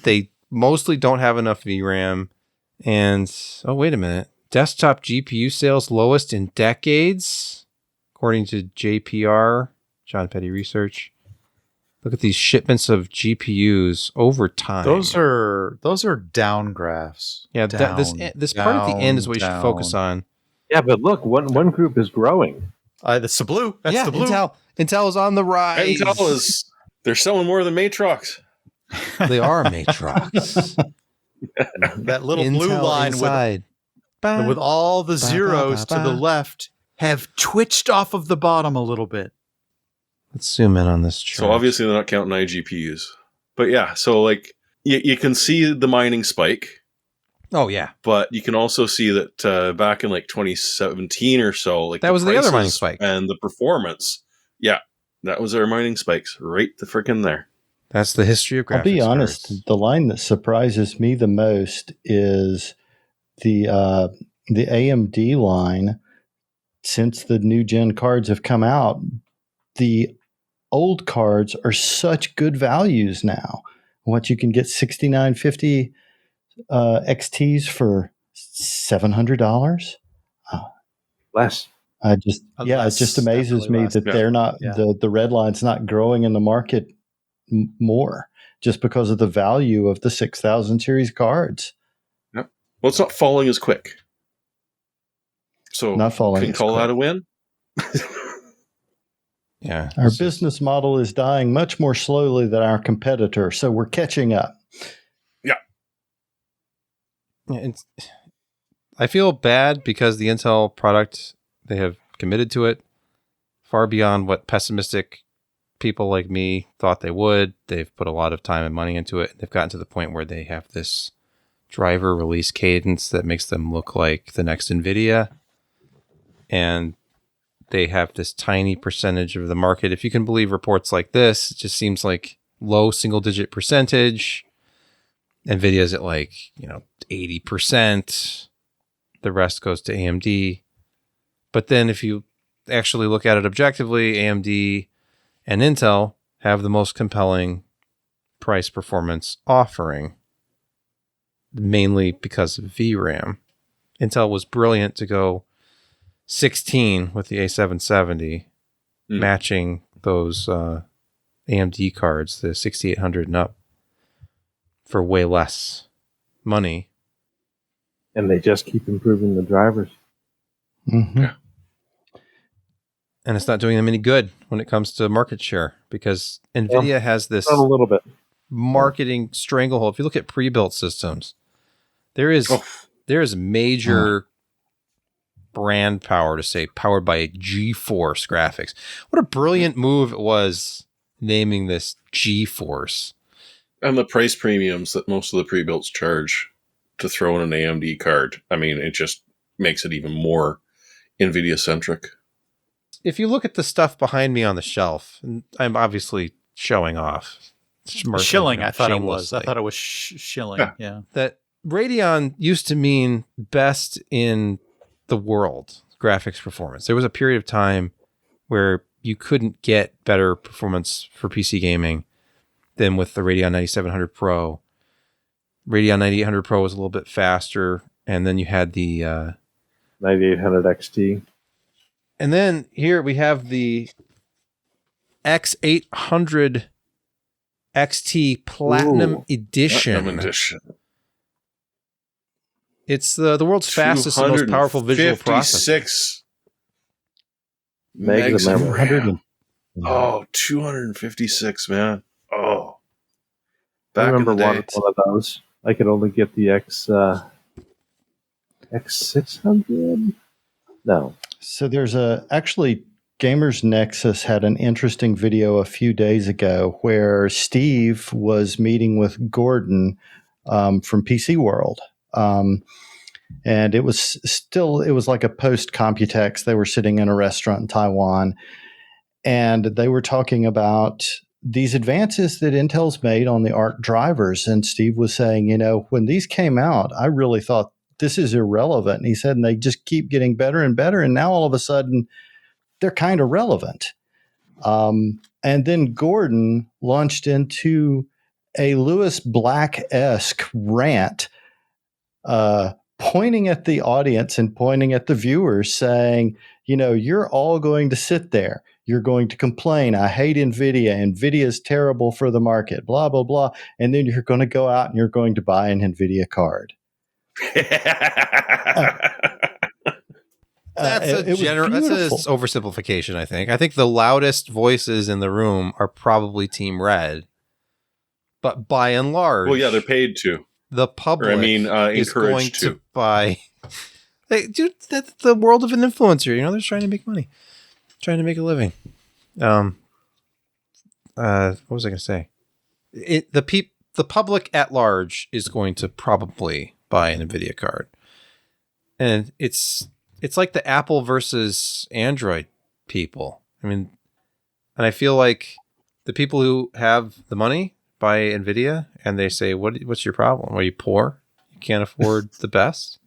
They mostly don't have enough VRAM. And, oh, wait a minute. Desktop GPU sales lowest in decades, according to JPR, John Petty Research. Look at these shipments of GPUs over time. Those are down graphs. Yeah, this part at the end is what you should focus on. Yeah, but look, one group is growing. That's the blue. That's the blue. Intel is on the rise. They're selling more than Matrox. They are Matrox. That little Intel blue line with all the zeros to the left have twitched off of the bottom a little bit. Let's zoom in on this chart. So obviously they're not counting iGPUs. But yeah, so like you can see the mining spike. Oh yeah. But you can also see that back in like 2017 or so, like that was the other mining spike. And the performance. Yeah. That was our mining spikes right the frickin' there. That's the history of graphics. I'll be honest, cards. the line that surprises me the most is the AMD line. Since the new gen cards have come out, the old cards are such good values now. What you can get 6950 XTs for $700. Less. It just amazes me that they're not the red line's not growing in the market more just because of the value of the 6000 series cards. Yep. Well, it's not falling as quick. So not falling. Can you call that a win? Yeah. Our business model is dying much more slowly than our competitor, so we're catching up. Yeah. I feel bad because the Intel product, they have committed to it far beyond what pessimistic people like me thought they would. They've put a lot of time and money into it. They've gotten to the point where they have this driver release cadence that makes them look like the next NVIDIA. And they have this tiny percentage of the market. If you can believe reports like this, it just seems like low single-digit percentage. NVIDIA's at 80%. The rest goes to AMD. But then if you actually look at it objectively, AMD and Intel have the most compelling price performance offering, mainly because of VRAM. Intel was brilliant to go 16 with the A770, matching those AMD cards, the 6800 and up, for way less money. And they just keep improving the drivers. Mm-hmm. Yeah. And it's not doing them any good when it comes to market share because NVIDIA has this a little bit marketing stranglehold. If you look at pre-built systems, there is major brand power to say powered by GeForce graphics. What a brilliant move it was naming this GeForce. And the price premiums that most of the pre-builts charge to throw in an AMD card. I mean, it just makes it even more NVIDIA-centric. If you look at the stuff behind me on the shelf, and I'm obviously showing off. Shilling, I thought it was. I thought it was shilling, yeah. That Radeon used to mean best in the world graphics performance. There was a period of time where you couldn't get better performance for PC gaming than with the Radeon 9700 Pro. Radeon 9800 Pro was a little bit faster, and then you had the 9800 XT. And then here we have the X800 XT Platinum Edition. Platinum Edition. It's the world's fastest and most powerful visual processor. 56 megs of memory. 256, man. Oh. I remember wanting one of those. I could only get the X600? No. So there's actually Gamers Nexus had an interesting video a few days ago where Steve was meeting with Gordon from PC World. And it was like a post Computex. They were sitting in a restaurant in Taiwan, and they were talking about these advances that Intel's made on the ARC drivers. And Steve was saying, when these came out, I really thought this is irrelevant. And he said, and they just keep getting better and better. And now all of a sudden they're kind of relevant. And then Gordon launched into a Lewis Black-esque rant, pointing at the audience and pointing at the viewers saying, you're all going to sit there. You're going to complain. I hate NVIDIA. NVIDIA is terrible for the market, blah, blah, blah. And then you're going to go out and you're going to buy an NVIDIA card. That's an oversimplification, I think. I think the loudest voices in the room are probably Team Red. But by and large... Well, yeah, they're paid to. The public is going to buy... Dude, that's the world of an influencer. They're trying to make money. Trying to make a living. What was I going to say? The public at large is going to probably buy an NVIDIA card. And it's like the Apple versus Android people. And I feel like the people who have the money buy NVIDIA and they say, what's your problem? Are you poor? You can't afford the best?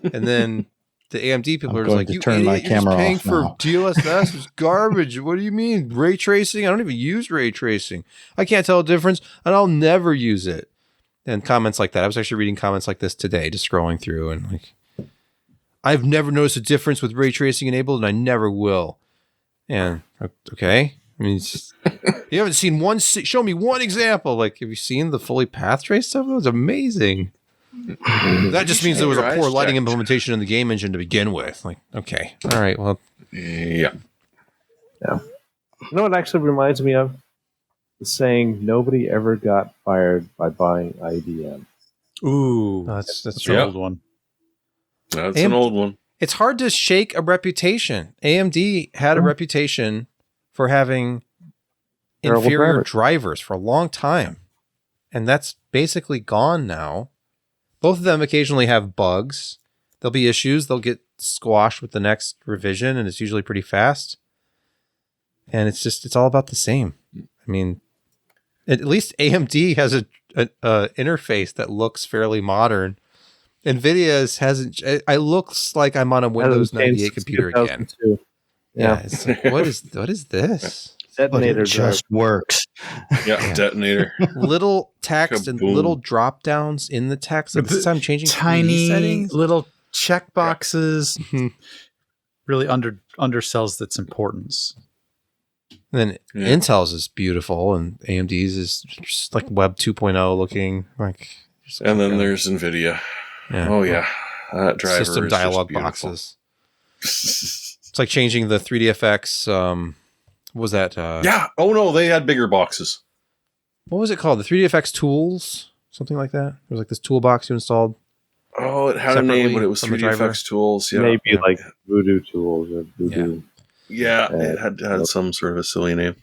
And then the AMD people are just like, you turn my camera paying off for DLSS is garbage. What do you mean? Ray tracing? I don't even use ray tracing. I can't tell a difference, and I'll never use it. And comments like that. I was actually reading comments like this today, just scrolling through, and I've never noticed a difference with ray tracing enabled, and I never will. And okay, you haven't seen one. Show me one example. Have you seen the fully path trace stuff? It was amazing. That just means there was a poor lighting implementation in the game engine to begin with. Okay, all right, well, yeah. It actually reminds me of the saying, "Nobody ever got fired by buying IBM." Ooh, that's an old one. That's an old one. It's hard to shake a reputation. AMD had a reputation for having inferior drivers for a long time, and that's basically gone now. Both of them occasionally have bugs. There'll be issues. They'll get squashed with the next revision, and it's usually pretty fast. And it's all about the same. At least AMD has a interface that looks fairly modern. NVIDIA's hasn't. It looks like I'm on a Windows 98 computer again. Yeah, it's what is this? Detonator just works. Yeah, detonator. Little text and little drop downs in the text. At this time, changing tiny settings. Little check boxes. Really undersells its importance. And then Intel's is beautiful, and AMD's is just like Web 2.0 looking. And then there's NVIDIA. Yeah. Oh yeah, that driver system is dialog just boxes. It's like changing the 3DFX. What was that? Yeah. Oh no, they had bigger boxes. What was it called? The 3DFX tools, something like that. It was like this toolbox you installed. Oh, it had a name, but it was 3DFX tools. Yeah, maybe like Voodoo Tools or Voodoo. Yeah, it had some sort of a silly name.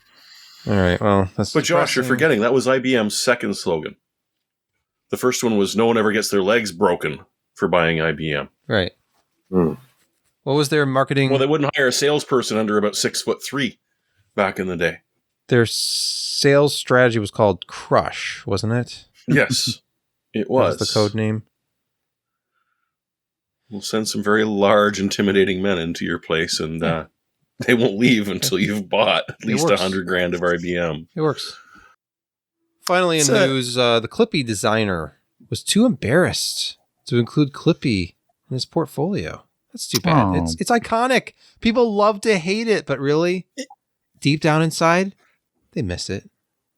All right. Well, that's. But Josh, you're forgetting that was IBM's second slogan. The first one was "No one ever gets their legs broken for buying IBM." Right. What was their marketing? Well, they wouldn't hire a salesperson under about 6'3" back in the day. Their sales strategy was called Crush, wasn't it? Yes, it was. That was the code name. We'll send some very large, intimidating men into your place, and they won't leave until you've bought at least $100,000 of IBM. It works. Finally, in news, the Clippy designer was too embarrassed to include Clippy in his portfolio. That's too bad. Oh. It's iconic. People love to hate it, but really, deep down inside, they miss it.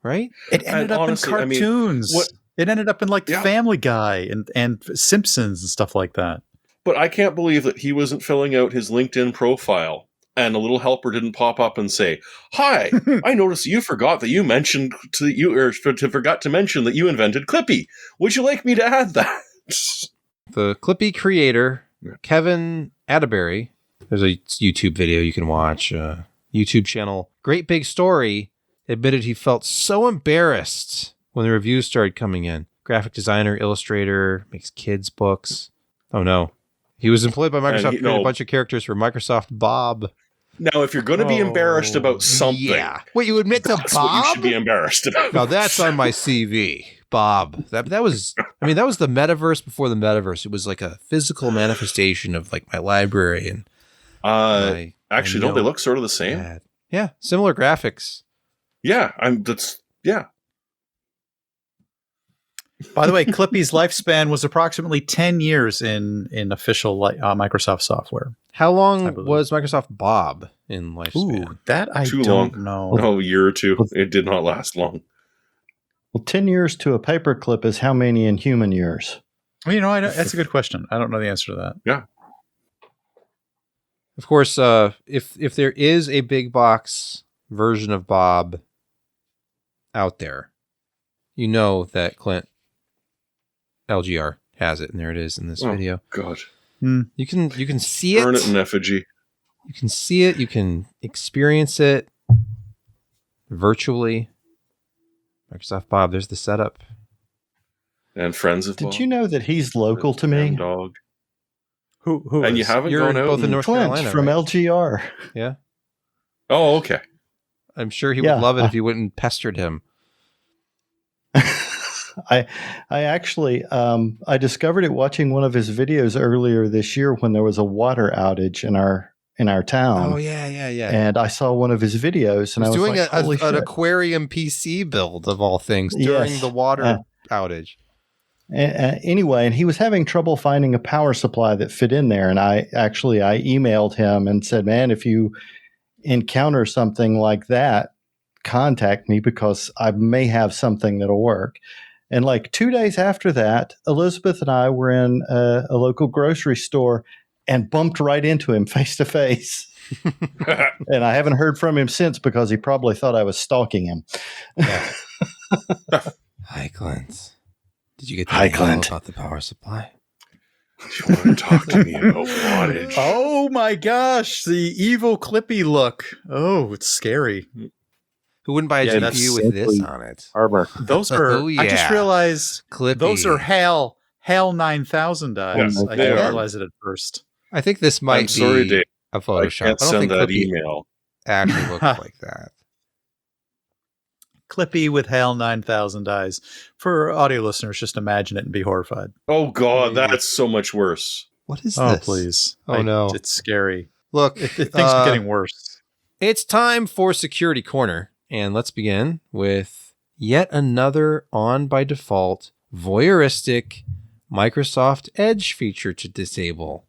right? It ended up honestly, in cartoons. It ended up in like Family Guy and Simpsons and stuff like that. But I can't believe that he wasn't filling out his LinkedIn profile and a little helper didn't pop up and say, "Hi, I noticed you forgot that you mentioned forgot to mention that you invented Clippy. Would you like me to add that?" The Clippy creator, Kevin Atterbury, there's a YouTube video you can watch, YouTube channel, Great Big Story, admitted he felt so embarrassed when the reviews started coming in. Graphic designer, illustrator, makes kids' books. Oh no. He was employed by Microsoft to create a bunch of characters for Microsoft Bob. Now, if you're going to be embarrassed about something, what, you admit to that's Bob? What you should be embarrassed about. Now that's on my CV, Bob. That was the metaverse before the metaverse. It was like a physical manifestation of like my library and. Actually, don't they look sort of the same? Yeah, similar graphics. Yeah, By the way, Clippy's lifespan was approximately 10 years in official Microsoft software. How long was Microsoft Bob in lifespan? Ooh, that I Too don't long. know. No, a year or two. It did not last long. Well, 10 years to a paperclip is how many in human years? Well, that's a good question. I don't know the answer to that. Yeah. Of course, if there is a big box version of Bob out there, you know that Clint LGR has it, and there it is in this video. God. You can see it. Burn it in effigy. You can see it. You can experience it virtually. Microsoft Bob, there's the setup. And friends of Bob. Did you know that he's local to me? Dog. Who and is? you haven't You're gone out both in North Clint Carolina, from right? LGR. Yeah. Oh, okay. I'm sure he would love it if you went and pestered him. I actually I discovered it watching one of his videos earlier this year when there was a water outage in our town. Oh yeah. And I saw one of his videos, and I was doing like, "Holy shit!" an aquarium PC build of all things during the water outage. Anyway, and he was having trouble finding a power supply that fit in there, and I emailed him and said, "Man, if you encounter something like that, contact me because I may have something that'll work." And like 2 days after that, Elizabeth and I were in a local grocery store and bumped right into him face to face. And I haven't heard from him since because he probably thought I was stalking him. Yeah. Hi, Clint. Did you get the email about the power supply? You want to talk to me about wattage? Oh my gosh, the evil Clippy look. Oh, it's scary. Who wouldn't buy a GPU with this on it? Armor. Those are. I just realized Clippy. Those are HAL 9000 dies. Yes, I didn't realize it at first. I think this might be Dave. a Photoshop. I can't send don't think that Clippy email. actually looks like that. Clippy with HAL 9000 dies. For audio listeners, just imagine it and be horrified. Oh God, that's so much worse. What is this? Oh please! No, it's scary. Look, things are getting worse. It's time for Security Corner. And let's begin with yet another on by default voyeuristic Microsoft Edge feature to disable.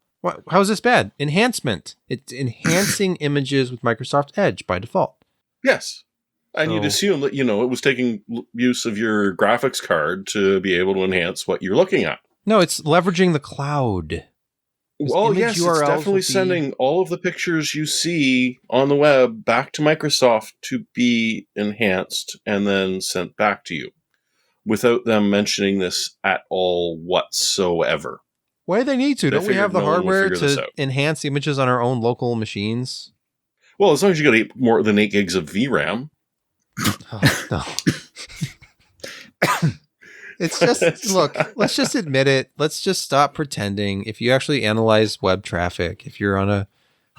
How is this bad? Enhancement. It's enhancing images with Microsoft Edge by default. Yes. And you'd assume that, it was taking use of your graphics card to be able to enhance what you're looking at. No, it's leveraging the cloud. Well, yes, it's definitely sending all of the pictures you see on the web back to Microsoft to be enhanced and then sent back to you without them mentioning this at all whatsoever. Why do they need to? Don't we have the hardware to enhance images on our own local machines? Well, as long as you got more than 8 gigs of VRAM. Oh, no. It's just, look, let's just admit it. Let's just stop pretending. If you actually analyze web traffic, if you're on a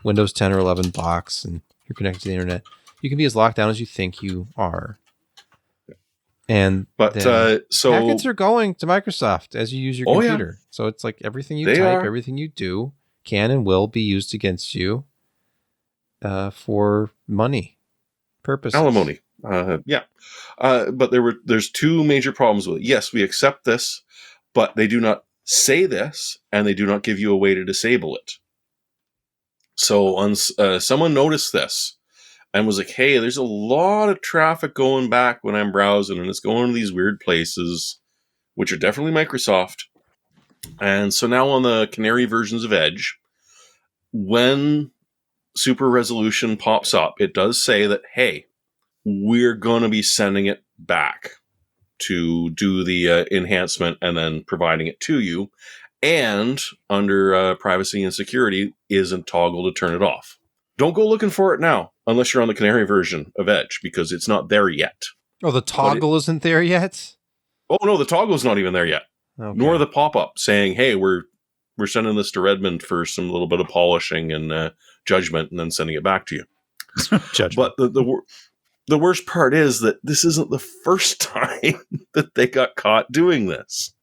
Windows 10 or 11 box and you're connected to the internet, you can be as locked down as you think you are. But packets are going to Microsoft as you use your computer. Yeah. So it's like everything you type, everything you do can and will be used against you for money purposes. Alimony. But there's two major problems with it. Yes, we accept this, but they do not say this, and they do not give you a way to disable it. So someone noticed this and was like, hey, there's a lot of traffic going back when I'm browsing, and it's going to these weird places, which are definitely Microsoft. And so now on the Canary versions of Edge, when super resolution pops up, it does say that, hey, we're going to be sending it back to do the enhancement and then providing it to you. And under privacy and security is a toggle to turn it off. Don't go looking for it now, unless you're on the Canary version of Edge, because it's not there yet. Oh, the toggle isn't there yet? Oh, no, the toggle's not even there yet. Okay. Nor the pop-up saying, hey, we're sending this to Redmond for some little bit of polishing and judgment, and then sending it back to you. But the worst part is that this isn't the first time that they got caught doing this.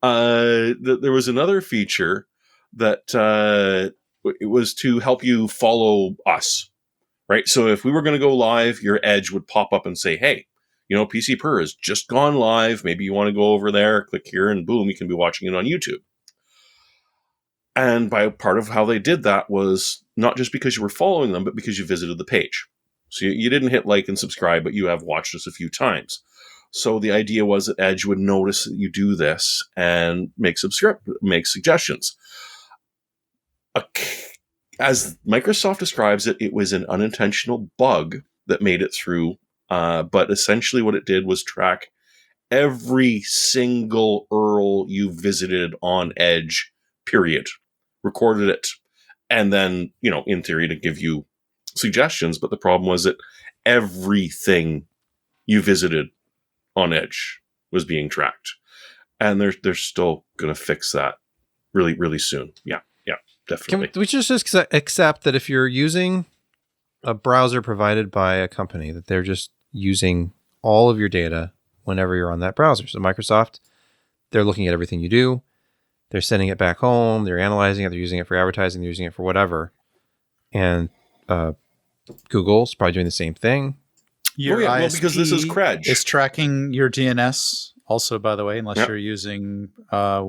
There was another feature that it was to help you follow us, right? So if we were going to go live, your Edge would pop up and say, hey, PCPer has just gone live. Maybe you want to go over there, click here, and boom, you can be watching it on YouTube. And by part of how they did that was not just because you were following them, but because you visited the page. So you didn't hit like and subscribe, but you have watched us a few times. So the idea was that Edge would notice that you do this and make suggestions. As Microsoft describes it, it was an unintentional bug that made it through. But essentially what it did was track every single URL you visited on Edge, period. Recorded it. And then, in theory, to give you suggestions. But the problem was that everything you visited on Edge was being tracked. And they're still going to fix that really, really soon. Yeah, definitely. Can we just accept that if you're using a browser provided by a company, that they're just using all of your data whenever you're on that browser? So Microsoft, they're looking at everything you do. They're sending it back home. They're analyzing it. They're using it for advertising. They're using it for whatever. And Google's probably doing the same thing. Because this is Credge. It's tracking your DNS also, by the way, unless you're using... I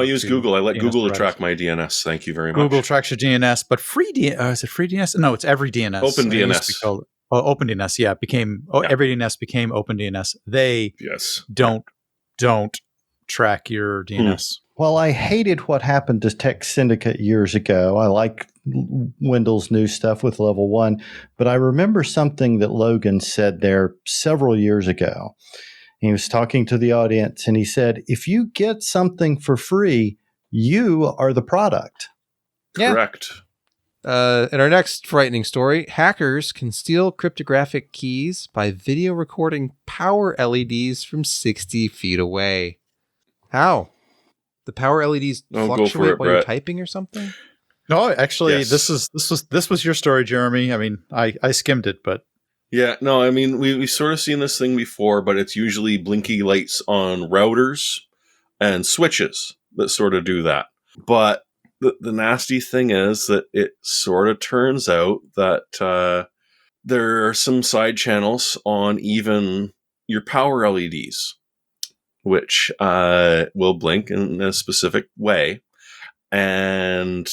use Google. I let DNS Google track my DNS. Thank you very much. Google tracks your DNS, but free DNS... is it free DNS? No, it's every DNS. Open DNS. OpenDNS, yeah. Every DNS became OpenDNS. They don't track your DNS. Well, I hated what happened to Tech Syndicate years ago. I like Wendell's new stuff with Level 1, but I remember something that Logan said there several years ago. He was talking to the audience, and he said, if you get something for free, you are the product. Yeah. Correct. In our next frightening story, hackers can steal cryptographic keys by video recording power LEDs from 60 feet away. How? The power LEDs fluctuate while you're typing or something? No, actually, this was your story, Jeremy. I mean, I skimmed it, but yeah, no, I mean, we've sort of seen this thing before, but it's usually blinky lights on routers and switches that sort of do that. But the nasty thing is that it sort of turns out that there are some side channels on even your power LEDs, which will blink in a specific way. And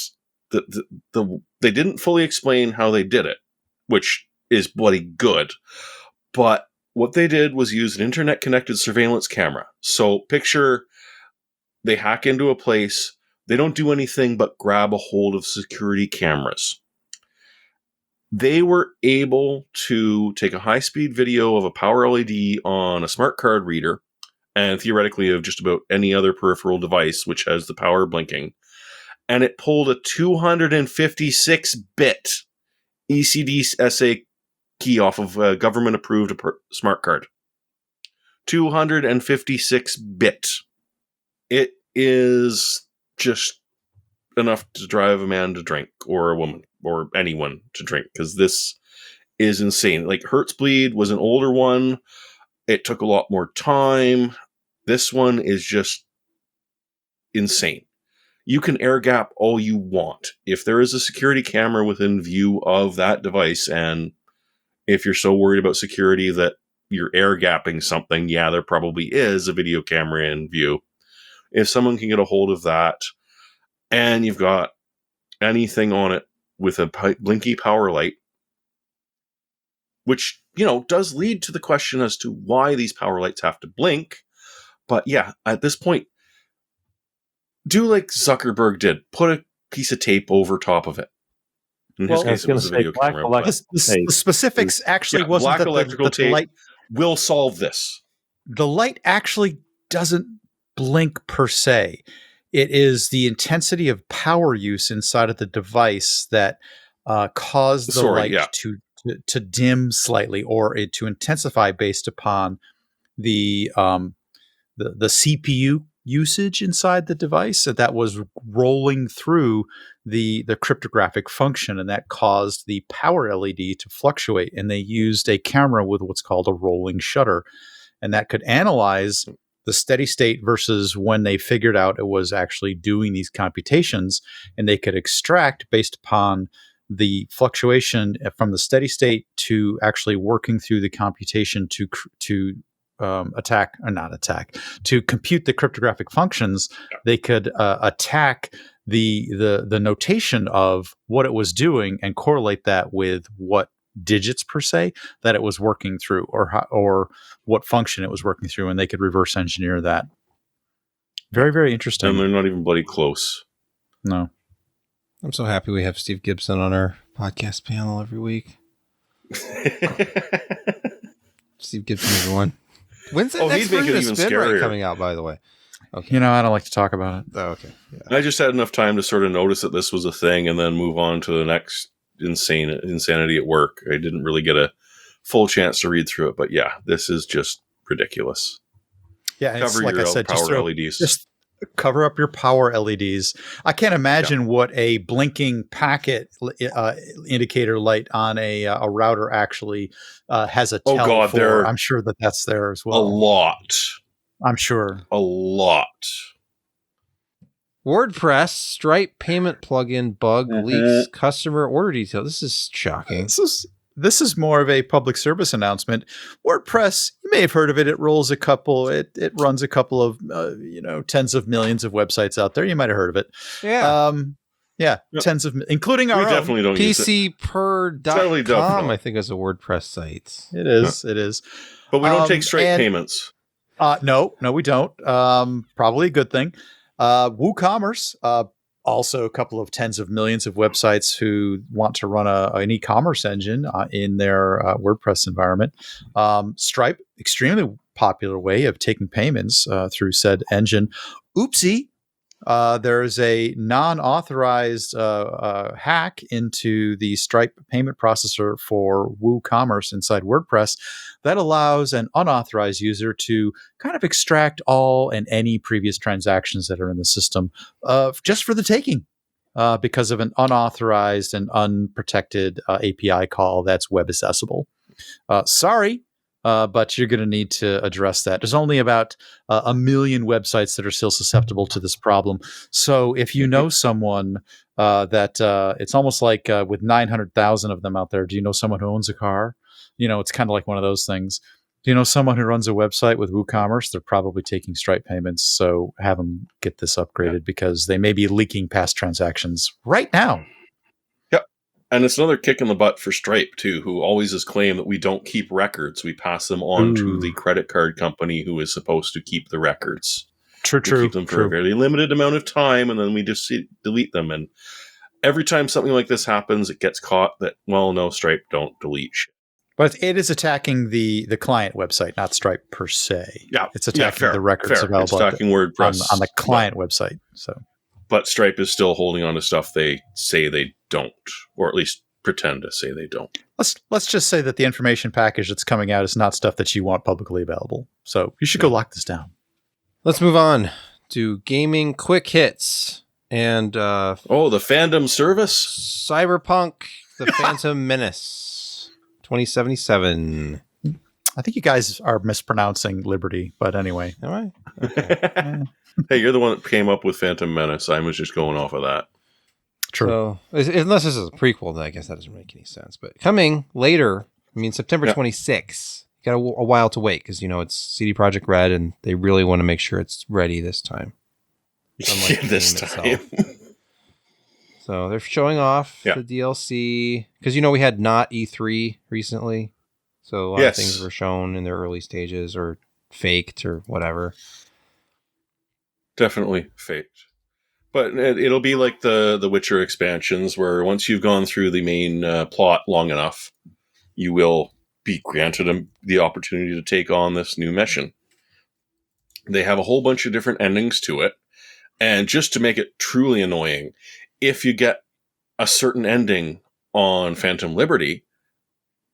they didn't fully explain how they did it, which is bloody good. But what they did was use an internet-connected surveillance camera. So picture they hack into a place. They don't do anything but grab a hold of security cameras. They were able to take a high-speed video of a power LED on a smart card reader, and theoretically of just about any other peripheral device which has the power blinking. And it pulled a 256-bit ECDSA key off of a government-approved smart card. 256-bit. It is just enough to drive a man to drink, or a woman, or anyone to drink, because this is insane. Like, Hertzbleed was an older one. It took a lot more time. This one is just insane. You can air gap all you want. If there is a security camera within view of that device, and if you're so worried about security that you're air gapping something, yeah, there probably is a video camera in view. If someone can get a hold of that, and you've got anything on it with a blinky power light, which, does lead to the question as to why these power lights have to blink. But yeah, at this point, do like Zuckerberg did. Put a piece of tape over top of it. In his case, it was a video camera. The specifics actually wasn't black electrical tape light will solve this. The light actually doesn't blink per se. It is the intensity of power use inside of the device that caused the light to dim slightly, or to intensify based upon the CPU usage inside the device that was rolling through the cryptographic function, and that caused the power LED to fluctuate. And they used a camera with what's called a rolling shutter, and that could analyze the steady state versus when they figured out it was actually doing these computations, and they could extract based upon the fluctuation from the steady state to actually working through the computation to compute the cryptographic functions. They could attack the notation of what it was doing and correlate that with what digits per se that it was working through, or what function it was working through, and they could reverse engineer that. Very, very interesting. And they're not even bloody close. No. I'm so happy we have Steve Gibson on our podcast panel every week. Steve Gibson, everyone. When's the next version of SpinRite coming out, by the way? Okay. I don't like to talk about it. Oh, okay. Yeah. I just had enough time to sort of notice that this was a thing and then move on to the next insanity at work. I didn't really get a full chance to read through it, but yeah, this is just ridiculous. Yeah, cover like your I said, power LEDs. Just cover up your power LEDs. I can't imagine what a blinking packet indicator light on a router actually has a tell for. I'm sure that's there as well. A lot. I'm sure. A lot. WordPress Stripe payment plugin bug leaks customer order detail. This is shocking. This is more of a public service announcement. WordPress, you may have heard of it. It runs a couple of tens of millions of websites out there. You might have heard of it. Yeah. Tens of, including our own. Definitely don't PCPer.com, I think, is a WordPress site. It is. It is. But we don't take Stripe payments. No, we don't. Probably a good thing. WooCommerce, also a couple of tens of millions of websites who want to run an e-commerce engine in their WordPress environment. Stripe, extremely popular way of taking payments through said engine. Oopsie, there's a non-authorized hack into the Stripe payment processor for WooCommerce inside WordPress that allows an unauthorized user to kind of extract all and any previous transactions that are in the system just for the taking because of an unauthorized and unprotected API call that's web accessible. Sorry. But you're going to need to address that. There's only about 1 million websites that are still susceptible to this problem. So if you know someone that it's almost like with 900,000 of them out there, do you know someone who owns a car? It's kind of like one of those things. Do you know someone who runs a website with WooCommerce? They're probably taking Stripe payments. So have them get this upgraded because they may be leaking past transactions right now. And it's another kick in the butt for Stripe, too, who always has claimed that we don't keep records. We pass them on to the credit card company who is supposed to keep the records. True. Keep them for a very limited amount of time, and then we just delete them. And every time something like this happens, it gets caught that, well, no, Stripe don't delete shit. But it is attacking the client website, not Stripe per se. Yeah, it's attacking the records available it's attacking WordPress on the client website. So. But Stripe is still holding on to stuff they say they don't, or at least pretend to say they don't. Let's just say that the information package that's coming out is not stuff that you want publicly available. So you should go lock this down. Let's move on to gaming quick hits and the fandom service, Cyberpunk: The Phantom Menace, 2077. I think you guys are mispronouncing Liberty, but anyway. All right. Okay. Hey, you're the one that came up with Phantom Menace. I was just going off of that. True. So, unless this is a prequel, then I guess that doesn't make any sense. But coming later, September 26th. You got a while to wait because, it's CD Projekt Red and they really want to make sure it's ready this time. This time. So they're showing off the DLC because, we had not E3 recently. So a lot of things were shown in their early stages or faked or whatever. Definitely faked. But it'll be like the Witcher expansions, where once you've gone through the main plot long enough, you will be granted the opportunity to take on this new mission. They have a whole bunch of different endings to it. And just to make it truly annoying, if you get a certain ending on Phantom Liberty,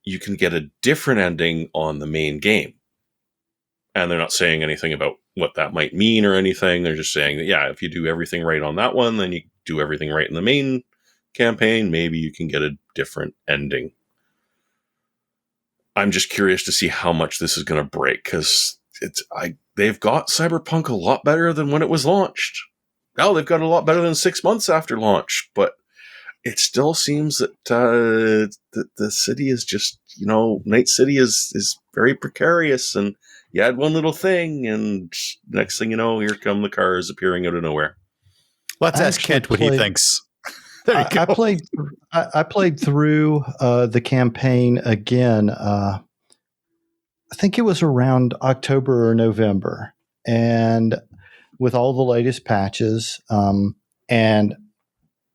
you can get a different ending on the main game. And they're not saying anything about what that might mean or anything. They're just saying that, yeah, if you do everything right on that one, then you do everything right in the main campaign, maybe you can get a different ending. I'm just curious to see how much this is going to break, because they've got Cyberpunk a lot better than when it was launched. Now they've got a lot better than 6 months after launch, but it still seems that the city is just, Night City is very precarious, and you add one little thing, and next thing you know, here come the cars appearing out of nowhere. Let's ask Kent what he thinks. There you go. I played through the campaign again. I think it was around October or November, and with all the latest patches, and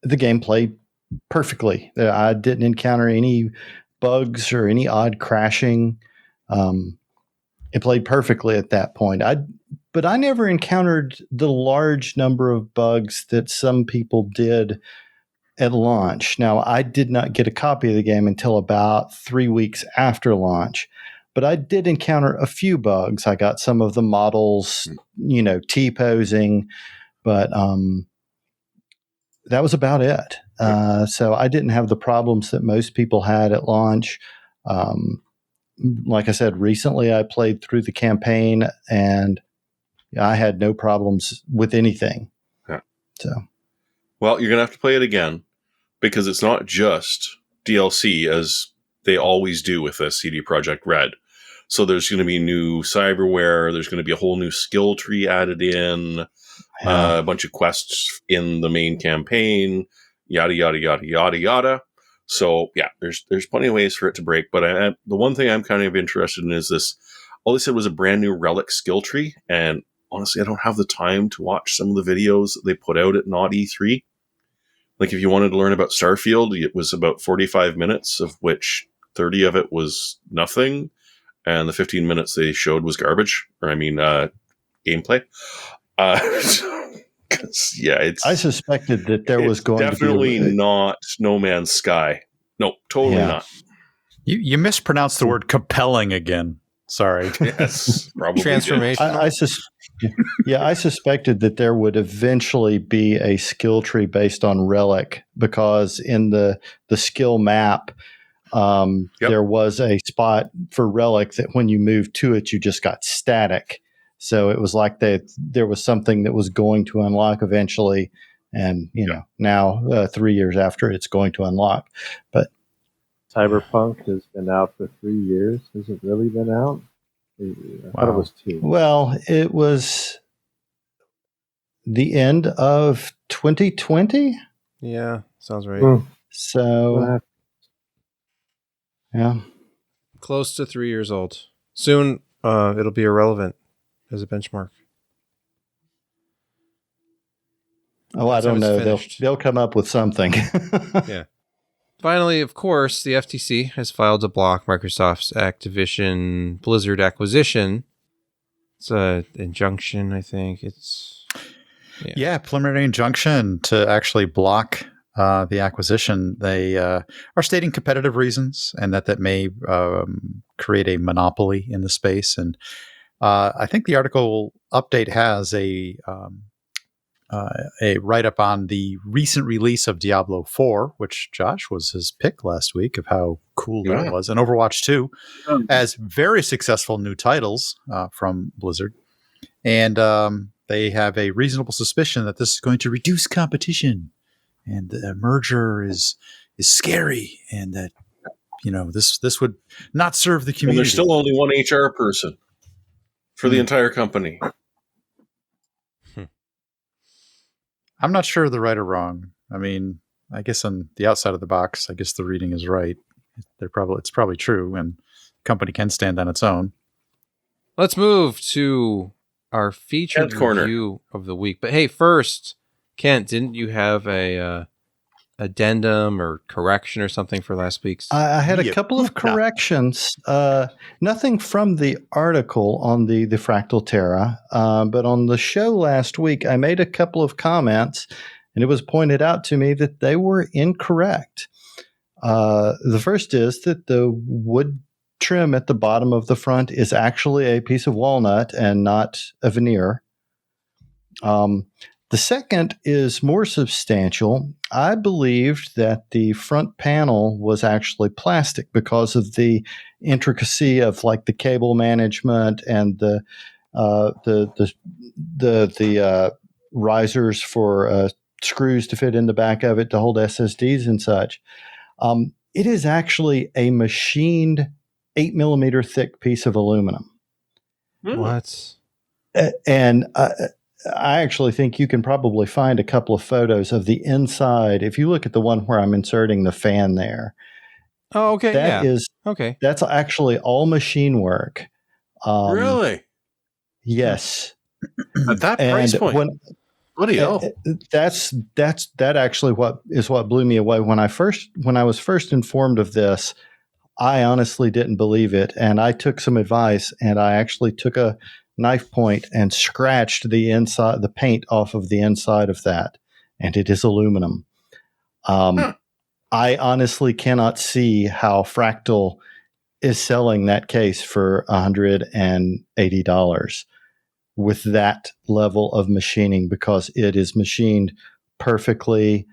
the game played perfectly. I didn't encounter any bugs or any odd crashing. It played perfectly at that point. But I never encountered the large number of bugs that some people did at launch. Now, I did not get a copy of the game until about 3 weeks after launch, but I did encounter a few bugs. I got some of the models, T-posing, but that was about it. So I didn't have the problems that most people had at launch. Like I said, recently I played through the campaign and I had no problems with anything. Yeah. So, well, you're going to have to play it again, because it's not just DLC as they always do with this CD Projekt Red. So there's going to be new cyberware. There's going to be a whole new skill tree added in, a bunch of quests in the main campaign, yada, yada, yada, yada, yada. So yeah, there's plenty of ways for it to break. But the one thing I'm kind of interested in is this. All they said was a brand new relic skill tree. And honestly, I don't have the time to watch some of the videos that they put out at Not E3. Like if you wanted to learn about Starfield, it was about 45 minutes, of which 30 of it was nothing. And the 15 minutes they showed was garbage. Gameplay. I suspected that there was going definitely to be not No Man's Sky. No, totally not. You mispronounced the word compelling again. Sorry. Yes, probably transformation. I suspected that there would eventually be a skill tree based on relic, because in the skill map, there was a spot for relic that when you moved to it, you just got static. So it was like there was something that was going to unlock eventually. And, now 3 years after, it's going to unlock. But Cyberpunk has been out for 3 years. Has it really been out? I thought it was 2. Well, it was the end of 2020. Yeah, sounds right. So, yeah. Close to 3 years old. Soon, it'll be irrelevant as a benchmark. Oh, I don't know. They'll come up with something. Yeah. Finally, of course, the FTC has filed to block Microsoft's Activision Blizzard acquisition. It's an injunction, I think. Preliminary injunction to actually block the acquisition. They are stating competitive reasons, and that may create a monopoly in the space. And I think the article update has a write-up on the recent release of Diablo 4, which Josh was his pick last week of how cool that was, and Overwatch 2 as very successful new titles from Blizzard. And they have a reasonable suspicion that this is going to reduce competition, and the merger is scary, and that this would not serve the community. And there's still only one HR person for the entire company. I'm not sure they're right or wrong. I mean, I guess on the outside of the box, I guess the reading is right. It's probably true, and company can stand on its own. Let's move to our featured review of the week. But hey, first, Kent, didn't you have a addendum or correction or something for last week's? I had a couple of corrections. Nothing from the article on the Fractal Terra, but on the show last week, I made a couple of comments, and it was pointed out to me that they were incorrect. The first is that the wood trim at the bottom of the front is actually a piece of walnut and not a veneer. The second is more substantial. I believed that the front panel was actually plastic because of the intricacy of like the cable management and the risers for screws to fit in the back of it to hold SSDs and such. It is actually a machined 8mm thick piece of aluminum. What? And I actually think you can probably find a couple of photos of the inside. If you look at the one where I'm inserting the fan there. Oh, okay. That's actually all machine work. Really? Yes. At that price point. Bloody hell. That actually what blew me away when I was first informed of this. I honestly didn't believe it, and I took some advice, and I actually took a knife point and scratched the paint off of the inside of that, and it is aluminum. I honestly cannot see how Fractal is selling that case for $180 with that level of machining, because it is machined perfectly.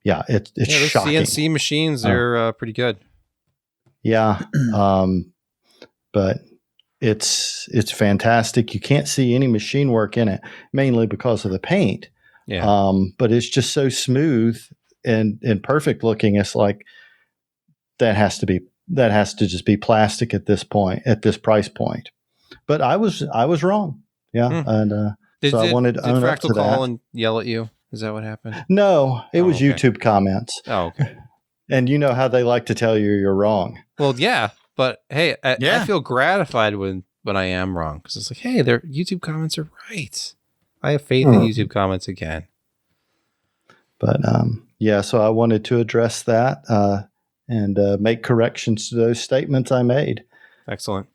It's shocking. CNC machines are pretty good. Yeah, but it's fantastic. You can't see any machine work in it, mainly because of the paint. Yeah. But it's just so smooth and perfect looking. It's like that has to just be plastic at this point, at this price point. But I was wrong. Yeah, and so I wanted to own up to that. Did Fractal call and yell at you? Is that what happened? No, it was YouTube comments. Oh, okay. And you know how they like to tell you you're wrong. Well, yeah, but hey, I feel gratified when I am wrong, because it's like, hey, their YouTube comments are right. I have faith in YouTube comments again. But so I wanted to address that and make corrections to those statements I made. Excellent.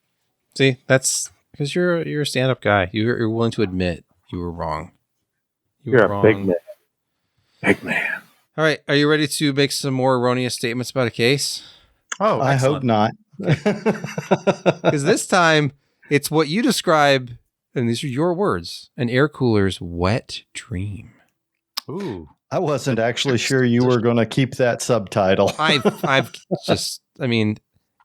See, that's because you're a stand-up guy. You're willing to admit you were wrong. You're a big man. Big man. All right, are you ready to make some more erroneous statements about a case? Oh, I hope not. Because this time, it's what you describe, and these are your words, an air cooler's wet dream. Ooh. I wasn't actually sure you were going to keep that subtitle. I've just,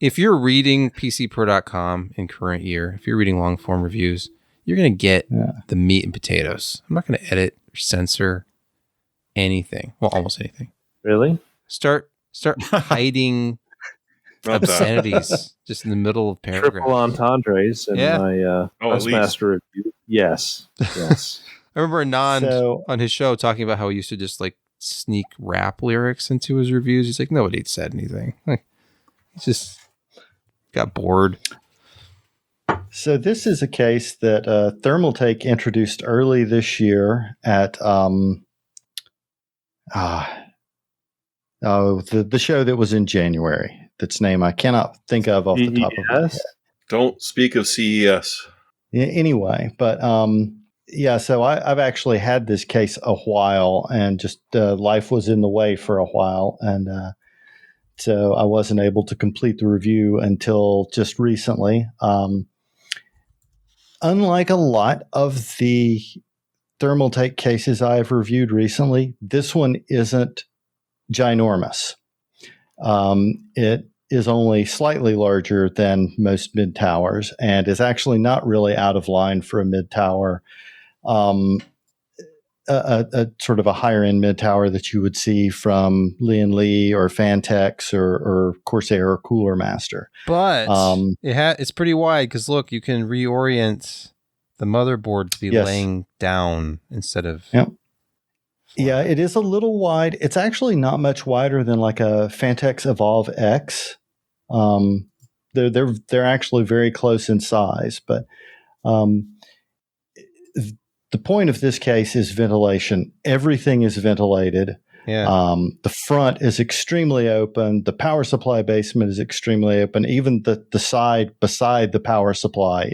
if you're reading PCPer.com in current year, if you're reading long form reviews, you're going to get the meat and potatoes. I'm not going to edit or censor anything. Well, almost anything. Really? Start hiding obscenities just in the middle of paragraphs. Triple entendres in my master review. Yes. I remember Anand on his show talking about how he used to just like sneak rap lyrics into his reviews. He's like, nobody said anything. He just got bored. So this is a case that Thermaltake introduced early this year at the show that was in January. That's name I cannot think of off the top of my head. Don't speak of CES. Anyway, but so I've actually had this case a while, and just life was in the way for a while, and so I wasn't able to complete the review until just recently. Unlike a lot of the Thermaltake cases I've reviewed recently, this one isn't ginormous. It is only slightly larger than most mid-towers and is actually not really out of line for a mid-tower, a sort of a higher-end mid-tower that you would see from Lee or Fantex or Corsair or Cooler Master. But it's pretty wide because, look, you can reorient the motherboard to be laying down instead of... Yep. Yeah, it is a little wide. It's actually not much wider than like a Fantex Evolve X. They're actually very close in size, but the point of this case is ventilation. Everything is ventilated. Yeah. The front is extremely open. The power supply basement is extremely open. Even the side beside the power supply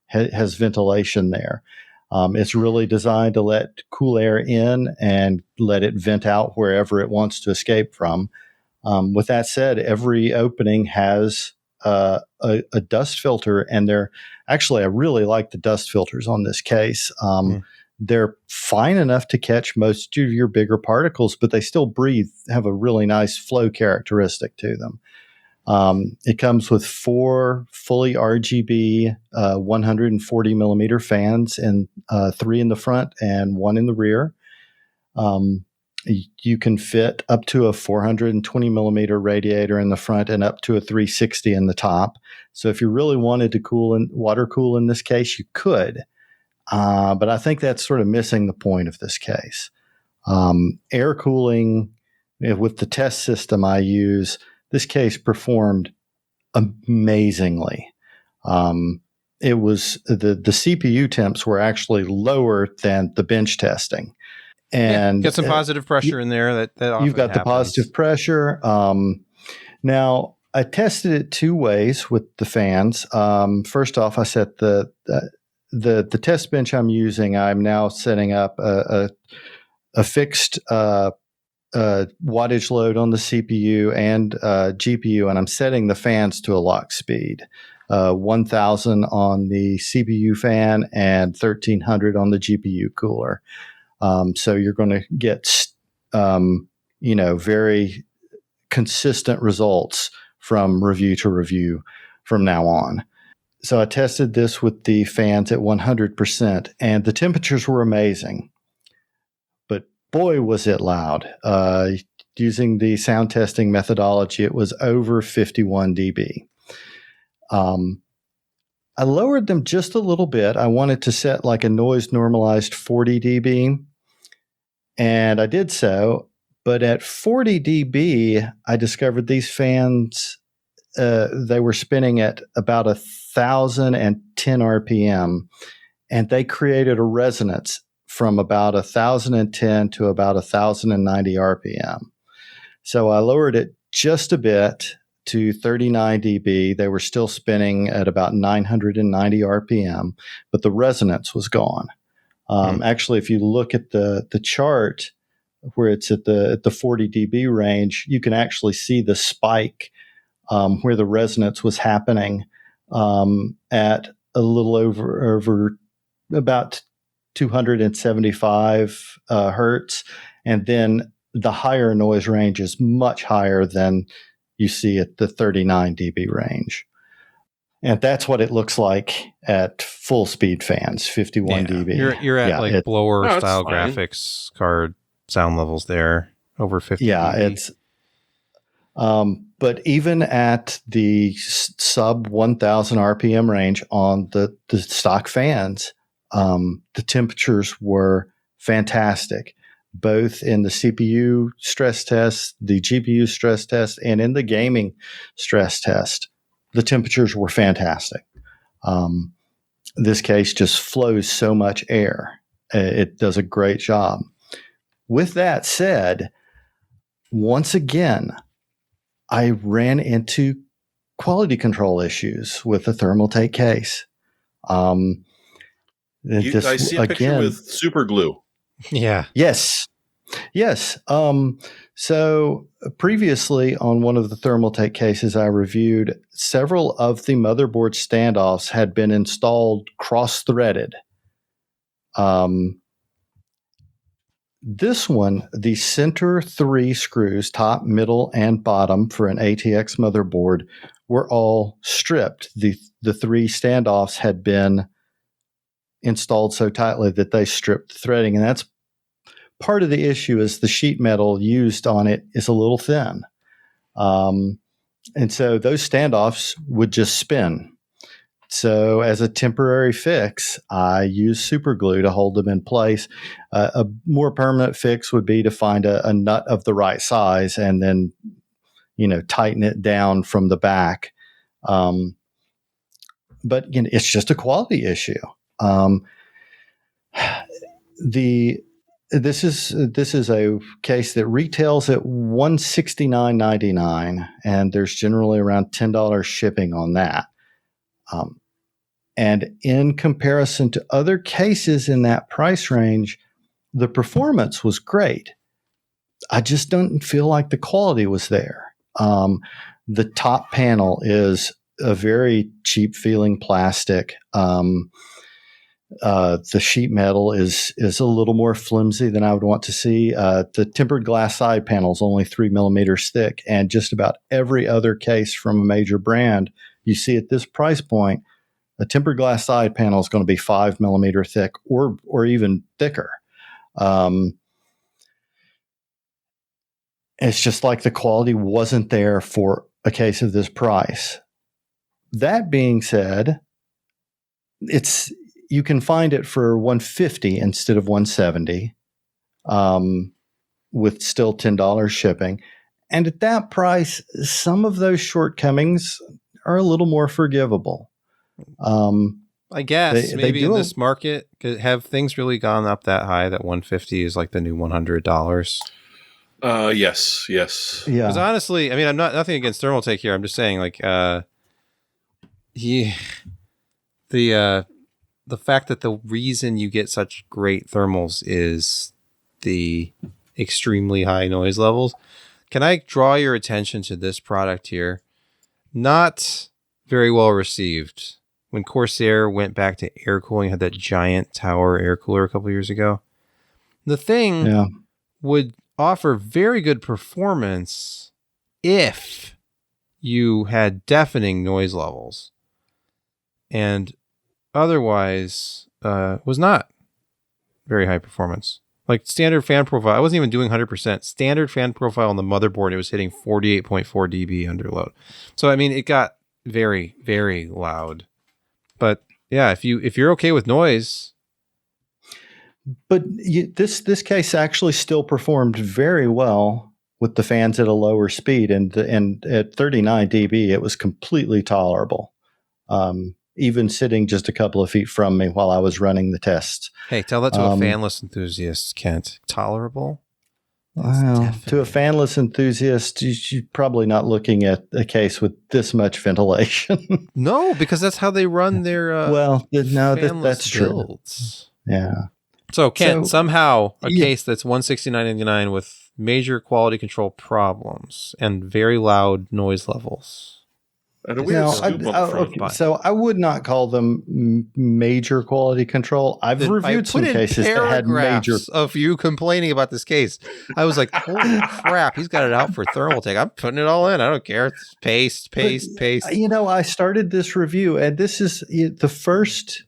has ventilation there. It's really designed to let cool air in and let it vent out wherever it wants to escape from. With that said, every opening has a dust filter, and I really like the dust filters on this case. They're fine enough to catch most of your bigger particles, but they still have a really nice flow characteristic to them. It comes with 4 fully RGB 140 millimeter fans, and 3 in the front and 1 in the rear. You can fit up to a 420 millimeter radiator in the front and up to a 360 in the top. So if you really wanted to water cool in this case, you could. But I think that's sort of missing the point of this case. Air cooling, with the test system I use, this case performed amazingly. It was the CPU temps were actually lower than the bench testing. And get some positive pressure in there. That often you've got happens. the positive pressure. Now, I tested it 2 ways with the fans. First off, I set the test bench I'm using. I'm now setting up a fixed wattage load on the CPU and GPU, and I'm setting the fans to a lock speed. 1,000 on the CPU fan and 1,300 on the GPU cooler. So you're going to get, very consistent results from review to review from now on. So I tested this with the fans at 100%, and the temperatures were amazing. But boy, was it loud. Using the sound testing methodology, it was over 51 dB. I lowered them just a little bit. I wanted to set like a noise normalized 40 dB. And I did so, but at 40 dB, I discovered these fans, they were spinning at about 1,010 RPM, and they created a resonance from about 1,010 to about 1,090 RPM. So I lowered it just a bit to 39 dB. They were still spinning at about 990 RPM, but the resonance was gone. Actually, if you look at the chart where it's at the 40 dB range, you can actually see the spike where the resonance was happening at a little over about 275 hertz, and then the higher noise range is much higher than you see at the 39 dB range. And that's what it looks like at full speed fans, 51 dB. You're at blower style fine. graphics card sound levels there, over 50 Yeah, dB. it's but even at the sub 1,000 RPM range on the stock fans, the temperatures were fantastic, both in the CPU stress test, the GPU stress test, and in the gaming stress test. The temperatures were fantastic. This case just flows so much air. It does a great job. With that said, once again, I ran into quality control issues with the Thermaltake case. I see a picture with super glue. Yeah. Yes. So previously on one of the Thermaltake cases I reviewed, several of the motherboard standoffs had been installed cross-threaded. This one, the center 3 screws, top, middle, and bottom for an ATX motherboard, were all stripped. The 3 standoffs had been installed so tightly that they stripped the threading, and that's part of the issue. Is the sheet metal used on it is a little thin, and so those standoffs would just spin. So as a temporary fix, I use super glue to hold them in place. A more permanent fix would be to find a nut of the right size and then tighten it down from the back. But it's just a quality issue. This is a case that retails at $169.99, and there's generally around $10 shipping on that. And in comparison to other cases in that price range, the performance was great. I just don't feel like the quality was there. The top panel is a very cheap feeling plastic. The sheet metal is a little more flimsy than I would want to see. The tempered glass side panel is only 3 millimeters thick, and just about every other case from a major brand you see at this price point, a tempered glass side panel is going to be 5 millimeter thick or even thicker. It's just like the quality wasn't there for a case of this price. That being said, you can find it for $150 instead of $170, with still $10 shipping. And at that price, some of those shortcomings are a little more forgivable. I guess maybe in this market, have things really gone up that high that $150 is like the new $100? Yes. Yeah. Because honestly, I mean, I'm nothing against Thermaltake here. I'm just saying, like, the fact that the reason you get such great thermals is the extremely high noise levels. Can I draw your attention to this product here? Not very well received. When Corsair went back to air cooling, had that giant tower air cooler a couple years ago. The thing would offer very good performance if you had deafening noise levels, and otherwise was not very high performance. Like standard fan profile, I wasn't even doing 100%. Standard fan profile on the motherboard, it was hitting 48.4 dB under load. So I mean, it got very, very loud. But yeah, if you're okay with noise. But this case actually still performed very well with the fans at a lower speed, and at 39 dB, it was completely tolerable. Even sitting just a couple of feet from me while I was running the tests. Hey, tell that to a fanless enthusiast, Kent. Tolerable? Well, to a fanless enthusiast, you're probably not looking at a case with this much ventilation. No, because that's how they run their that's builds. True. Yeah. So, Kent, somehow a case that's $169.99 with major quality control problems and very loud noise levels. So I would not call them major quality control. I've reviewed some cases that had major of you complaining about this case. I was like, holy crap, he's got it out for Thermaltake. I'm putting it all in. I don't care. It's paste. I started this review, and this is the first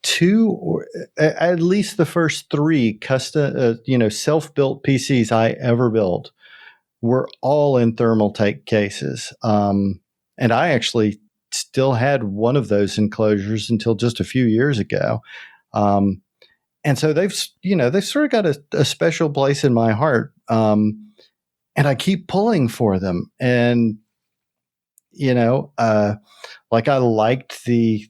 two, or at least the first three custom, self-built PCs I ever built were all in Thermaltake cases. And I actually still had one of those enclosures until just a few years ago. And so they've sort of got a special place in my heart. And I keep pulling for them. And, like I liked the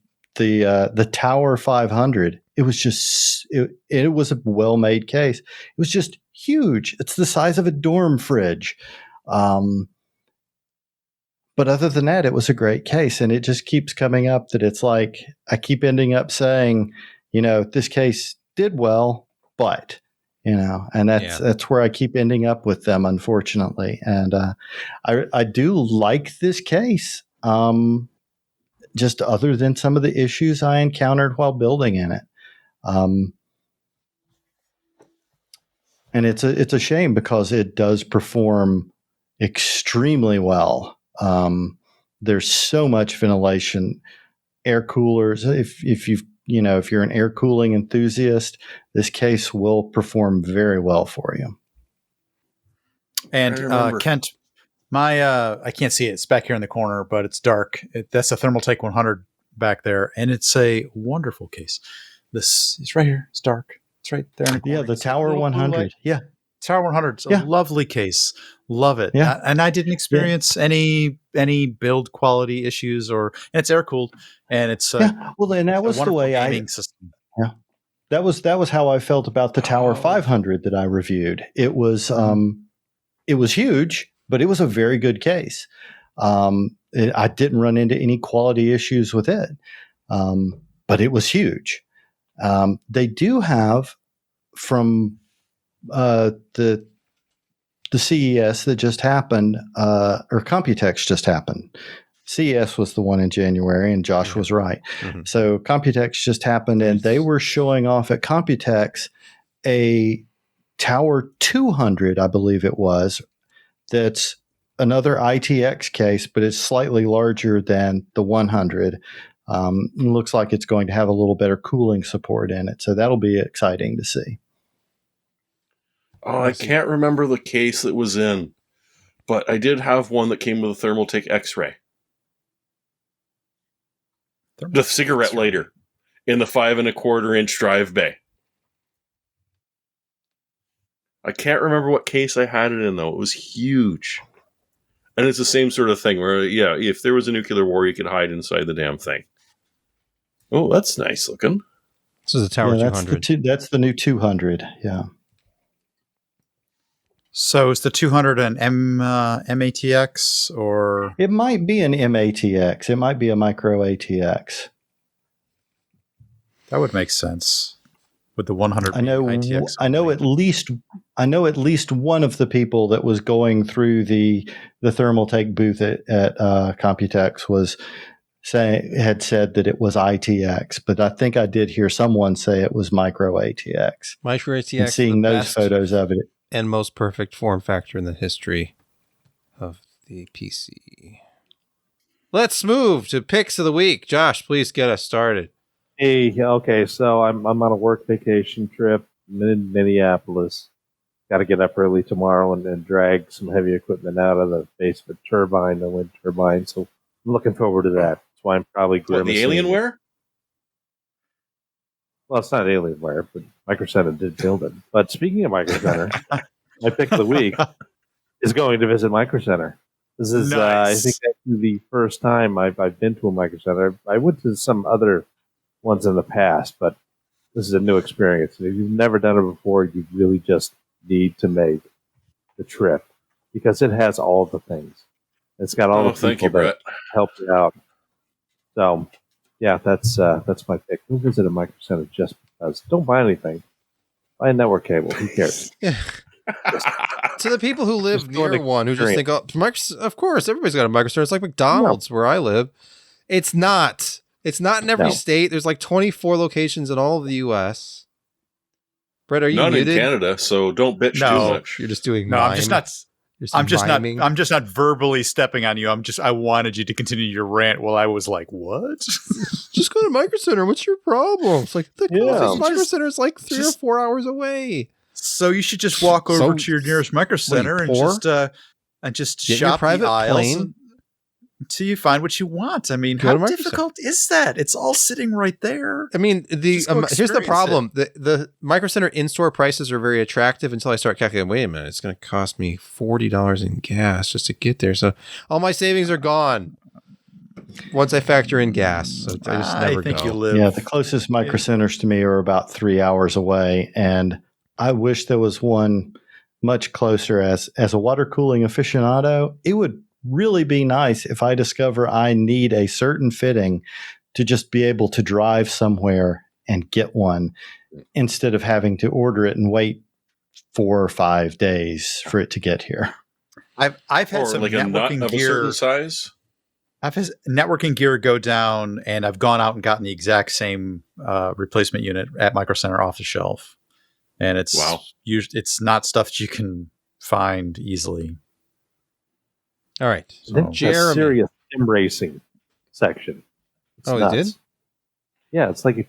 Tower 500. It was just, it was a well-made case. It was just huge. It's the size of a dorm fridge. But other than that, it was a great case, and it just keeps coming up that it's like I keep ending up saying, this case did well, but and that's where I keep ending up with them, unfortunately. And I do like this case, just other than some of the issues I encountered while building in it. And it's a shame because it does perform extremely well. There's so much ventilation, air coolers. If you're an air cooling enthusiast, this case will perform very well for you. And Kent, I can't see it. It's back here in the corner, but it's dark. That's a Thermaltake 100 back there, and it's a wonderful case. It's right here. It's dark. It's right there in the corner. Yeah, the Tower 100. Yeah. Tower 100 is a lovely case. Love it. Yeah. And I didn't experience any build quality issues, and it's air cooled, and it's well, and that was the way gaming system. Yeah, that was how I felt about the Tower 500 that I reviewed. It was huge, but it was a very good case. I didn't run into any quality issues with it, but it was huge. They do have from the CES that just happened, or Computex just happened. CES was the one in January, and Josh was right. Mm-hmm. So Computex just happened, and they were showing off at Computex a Tower 200, I believe it was, that's another ITX case, but it's slightly larger than the 100. It looks like it's going to have a little better cooling support in it, so that'll be exciting to see. Oh, I can't remember the case that was in, but I did have one that came with a Thermaltake X-ray. The cigarette lighter in the 5 1/4 inch drive bay. I can't remember what case I had it in, though. It was huge. And it's the same sort of thing where, if there was a nuclear war, you could hide inside the damn thing. Oh, that's nice looking. This is a Tower 200. That's the new 200, yeah. So is the 200 an MATX, or? It might be an MATX. It might be a micro ATX. That would make sense with the 100. I know at least one of the people that was going through the Thermaltake booth at Computex had said that it was ITX, but I think I did hear someone say it was micro ATX. Micro ATX. And seeing those photos of it. And most perfect form factor in the history of the PC. Let's move to picks of the week. Josh, please get us started. Hey, okay, so I'm on a work vacation trip in Minneapolis. Got to get up early tomorrow and drag some heavy equipment out of the basement turbine, the wind turbine. So I'm looking forward to that. That's why I'm probably grimacing. The Alienware? Well, it's not Alienware, but Micro Center did build it. But speaking of Micro Center, my pick of the week is going to visit Micro Center. This is, nice. I think that's the first time I've been to a Micro Center. I went to some other ones in the past, but this is a new experience. And if you've never done it before, you really just need to make the trip because it has all the things. It's got all the people that help you out. So, yeah, that's my pick. Go visit a Micro Center just because. Don't buy anything. Buy a network cable. Who cares? Yeah. To the people who live near one, who just think, of course, everybody's got a Micro Center. It's like McDonald's where I live. It's not. It's not in every state. There's like 24 locations in all of the U.S. Brett, are you not muted? In Canada? So don't bitch too much. You're just doing. No, I'm just not. I'm just not verbally stepping on you. I wanted you to continue your rant while I was like, "What? Just go to Micro Center. What's your problem?" It's like the closest Micro Center is like 3 or 4 hours away. So you should just walk over to your nearest Micro Center and just get shop your private the aisles plane until you find what you want. I mean, how difficult is that? It's all sitting right there. I mean, here's the problem: the Micro Center in-store prices are very attractive until I start calculating. Wait a minute, it's going to cost me $40 in gas just to get there. So all my savings are gone once I factor in gas. So I just never go. You live. Yeah, the closest Micro Centers to me are about 3 hours away, and I wish there was one much closer. As a water cooling aficionado, it would really be nice if I discover I need a certain fitting to just be able to drive somewhere and get one instead of having to order it and wait 4 or 5 days for it to get here. I've had some like networking of gear. a certain size. I've had networking gear go down, and I've gone out and gotten the exact same replacement unit at Micro Center off the shelf. And it's it's not stuff that you can find easily. All right. So, Jeremy. A serious sim racing section. It's nuts. It did? Yeah, it's like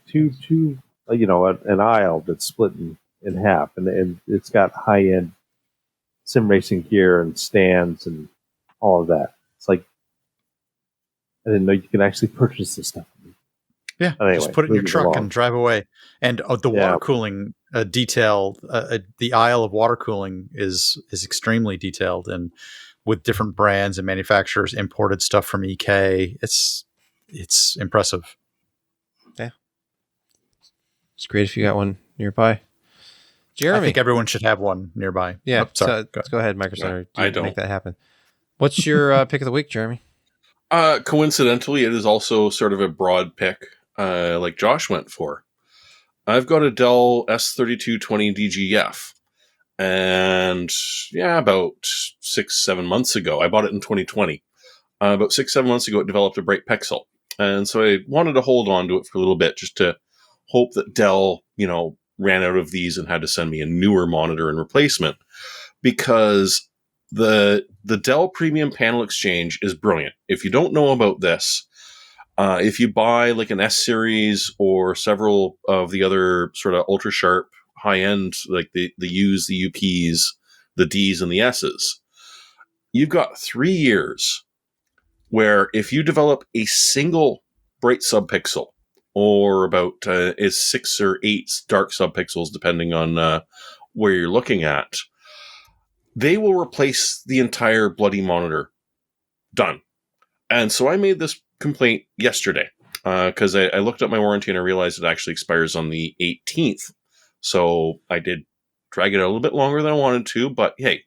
an aisle that's split in half, and it's got high-end sim racing gear and stands and all of that. It's like, I didn't know you can actually purchase this stuff. Yeah, anyway, just put it in your truck and drive away. And the water cooling detail. The aisle of water cooling is extremely detailed, and with different brands and manufacturers, imported stuff from EK. It's impressive. Yeah, it's great if you got one nearby. Jeremy, I think everyone should have one nearby. Yeah, sorry. So go ahead, Micro Center. I don't make that happen. What's your pick of the week, Jeremy? Coincidentally, it is also sort of a broad pick, like Josh went for. I've got a Dell S3220 DGF, and about 6-7 months ago, I bought it in 2020. About 6-7 months ago, it developed a bright pixel, and so I wanted to hold on to it for a little bit, just to hope that Dell, ran out of these and had to send me a newer monitor and replacement, because the Dell Premium Panel Exchange is brilliant. If you don't know about this, if you buy like an S series or several of the other sort of ultra sharp high end, like the U's, the UPs, the D's, and the S's, you've got 3 years where if you develop a single bright subpixel, or about is 6 or 8 dark subpixels, depending on where you're looking at, they will replace the entire bloody monitor. Done. And so I made this complaint yesterday because I looked at my warranty and I realized it actually expires on the 18th. So I did drag it out a little bit longer than I wanted to, but hey,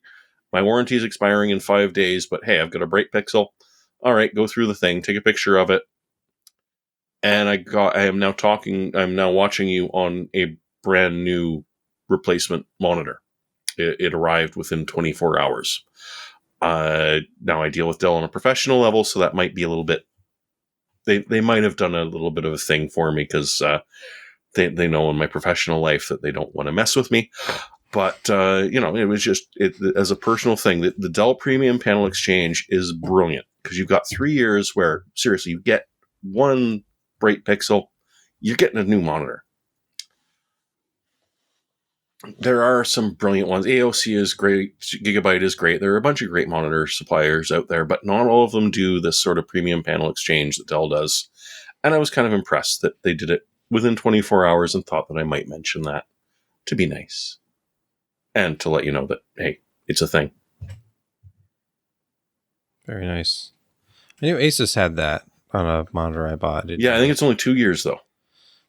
my warranty is expiring in 5 days, but hey, I've got a bright pixel. All right, go through the thing, take a picture of it. And I'm now watching you on a brand new replacement monitor. It arrived within 24 hours. Now I deal with Dell on a professional level, so that might be a little bit, they might have done a little bit of a thing for me, because they know in my professional life that they don't want to mess with me. But, it was just, as a personal thing, the Dell Premium Panel Exchange is brilliant, because you've got 3 years where, seriously, you get one bright pixel, you're getting a new monitor. There are some brilliant ones. AOC is great. Gigabyte is great. There are a bunch of great monitor suppliers out there, but not all of them do this sort of premium panel exchange that Dell does. And I was kind of impressed that they did it within 24 hours, and thought that I might mention that to be nice. And to let you know that, hey, it's a thing. Very nice. I knew Asus had that on a monitor I bought. I think it's only 2 years, though.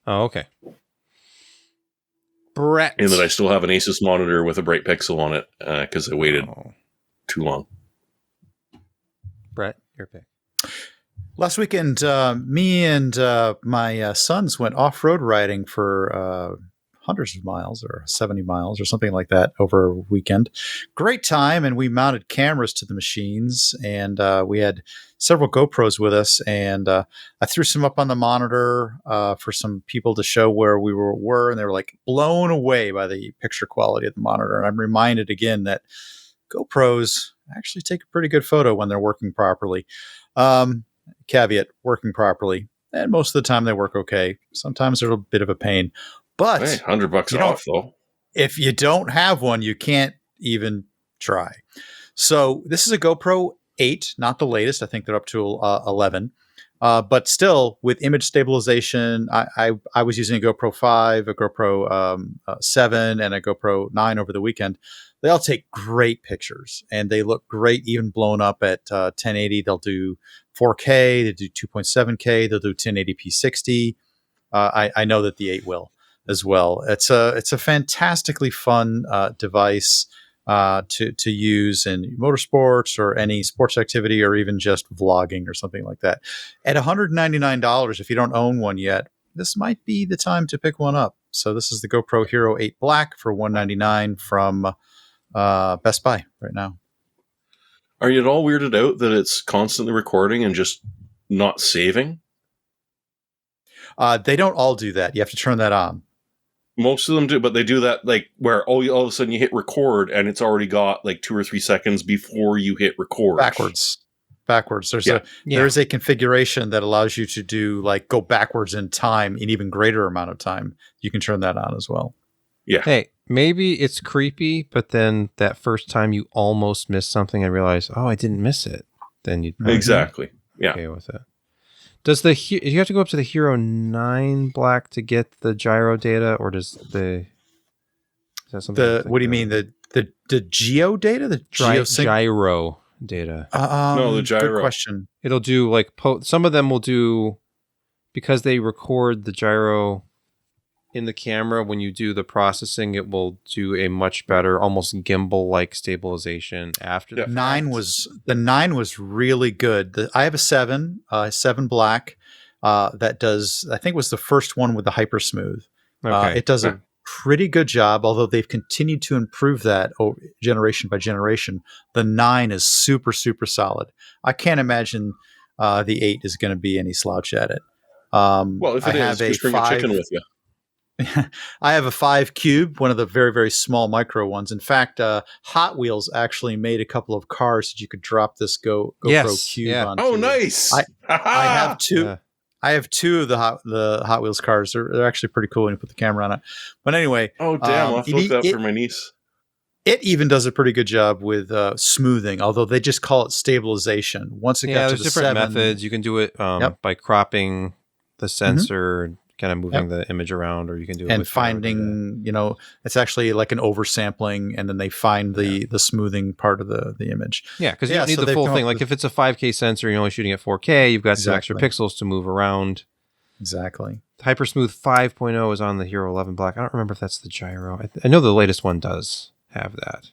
Oh, okay. Brett. And that I still have an Asus monitor with a bright pixel on it, because I waited too long. Brett, your pick. Last weekend, me and my sons went off-road riding for hundreds of miles, or 70 miles or something like that, over a weekend. Great time, and we mounted cameras to the machines, and we had several GoPros with us, and I threw some up on the monitor for some people to show where we were, and they were like blown away by the picture quality of the monitor. And I'm reminded again that GoPros actually take a pretty good photo when they're working properly. Caveat, working properly, and most of the time they work okay. Sometimes they're a bit of a pain. But hey, $100 off, though. If you don't have one, you can't even try. So this is a GoPro 8, not the latest. I think they're up to 11. But still, with image stabilization, I was using a GoPro 5, a GoPro 7, and a GoPro 9 over the weekend. They all take great pictures, and they look great even blown up at 1080. They'll do 4K, they do 2.7K, they'll do 1080p 60. I know that the 8 will as well. It's a fantastically fun device to use in motorsports or any sports activity, or even just vlogging or something like that. At $199, if you don't own one yet, this might be the time to pick one up. So this is the GoPro Hero 8 Black for $199 from Best Buy right now. Are you at all weirded out that it's constantly recording and just not saving? They don't all do that. You have to turn that on. Most of them do, but they do that like where all of a sudden you hit record and it's already got like 2 or 3 seconds before you hit record. Backwards. There is a configuration that allows you to do like go backwards in time, an even greater amount of time. You can turn that on as well. Yeah. Hey, maybe it's creepy, but then that first time you almost missed something and realize, oh, I didn't miss it. Then you'd exactly. Yeah. Okay with it. Does you have to go up to the Hero 9 Black to get the gyro data, or does the that something? What do you mean the geo data? The gyro data? No, the gyro. Good question. It'll do like some of them will do, because they record the gyro in the camera. When you do the processing, it will do a much better, almost gimbal-like stabilization after the 9 was really good. I have a 7 black that does. I think was the first one with the hyper smooth. Okay. It does a pretty good job, although they've continued to improve that generation by generation. The 9 is super, super solid. I can't imagine the 8 is going to be any slouch at it. Well, if it is, just bring a chicken with you. I have a 5 cube, one of the very, very small micro ones. In fact, Hot Wheels actually made a couple of cars that you could drop this GoPro cube on. Oh, nice! I have two. Yeah. I have 2 of the Hot Wheels cars. They're actually pretty cool when you put the camera on it. But anyway, oh damn! I'll have to look that up for my niece. It even does a pretty good job with smoothing, although they just call it stabilization. Once it got to the different methods. You can do it by cropping the sensor, kind of moving the image around, or you can do it and with finding. It's actually like an oversampling, and then they find the smoothing part of the image. Yeah, because you don't need the full thing. Like if it's a 5K sensor, you're only shooting at 4K. You've got some extra pixels to move around. Exactly. Hypersmooth 5.0 is on the Hero 11 Black. I don't remember if that's the gyro. I know the latest one does have that.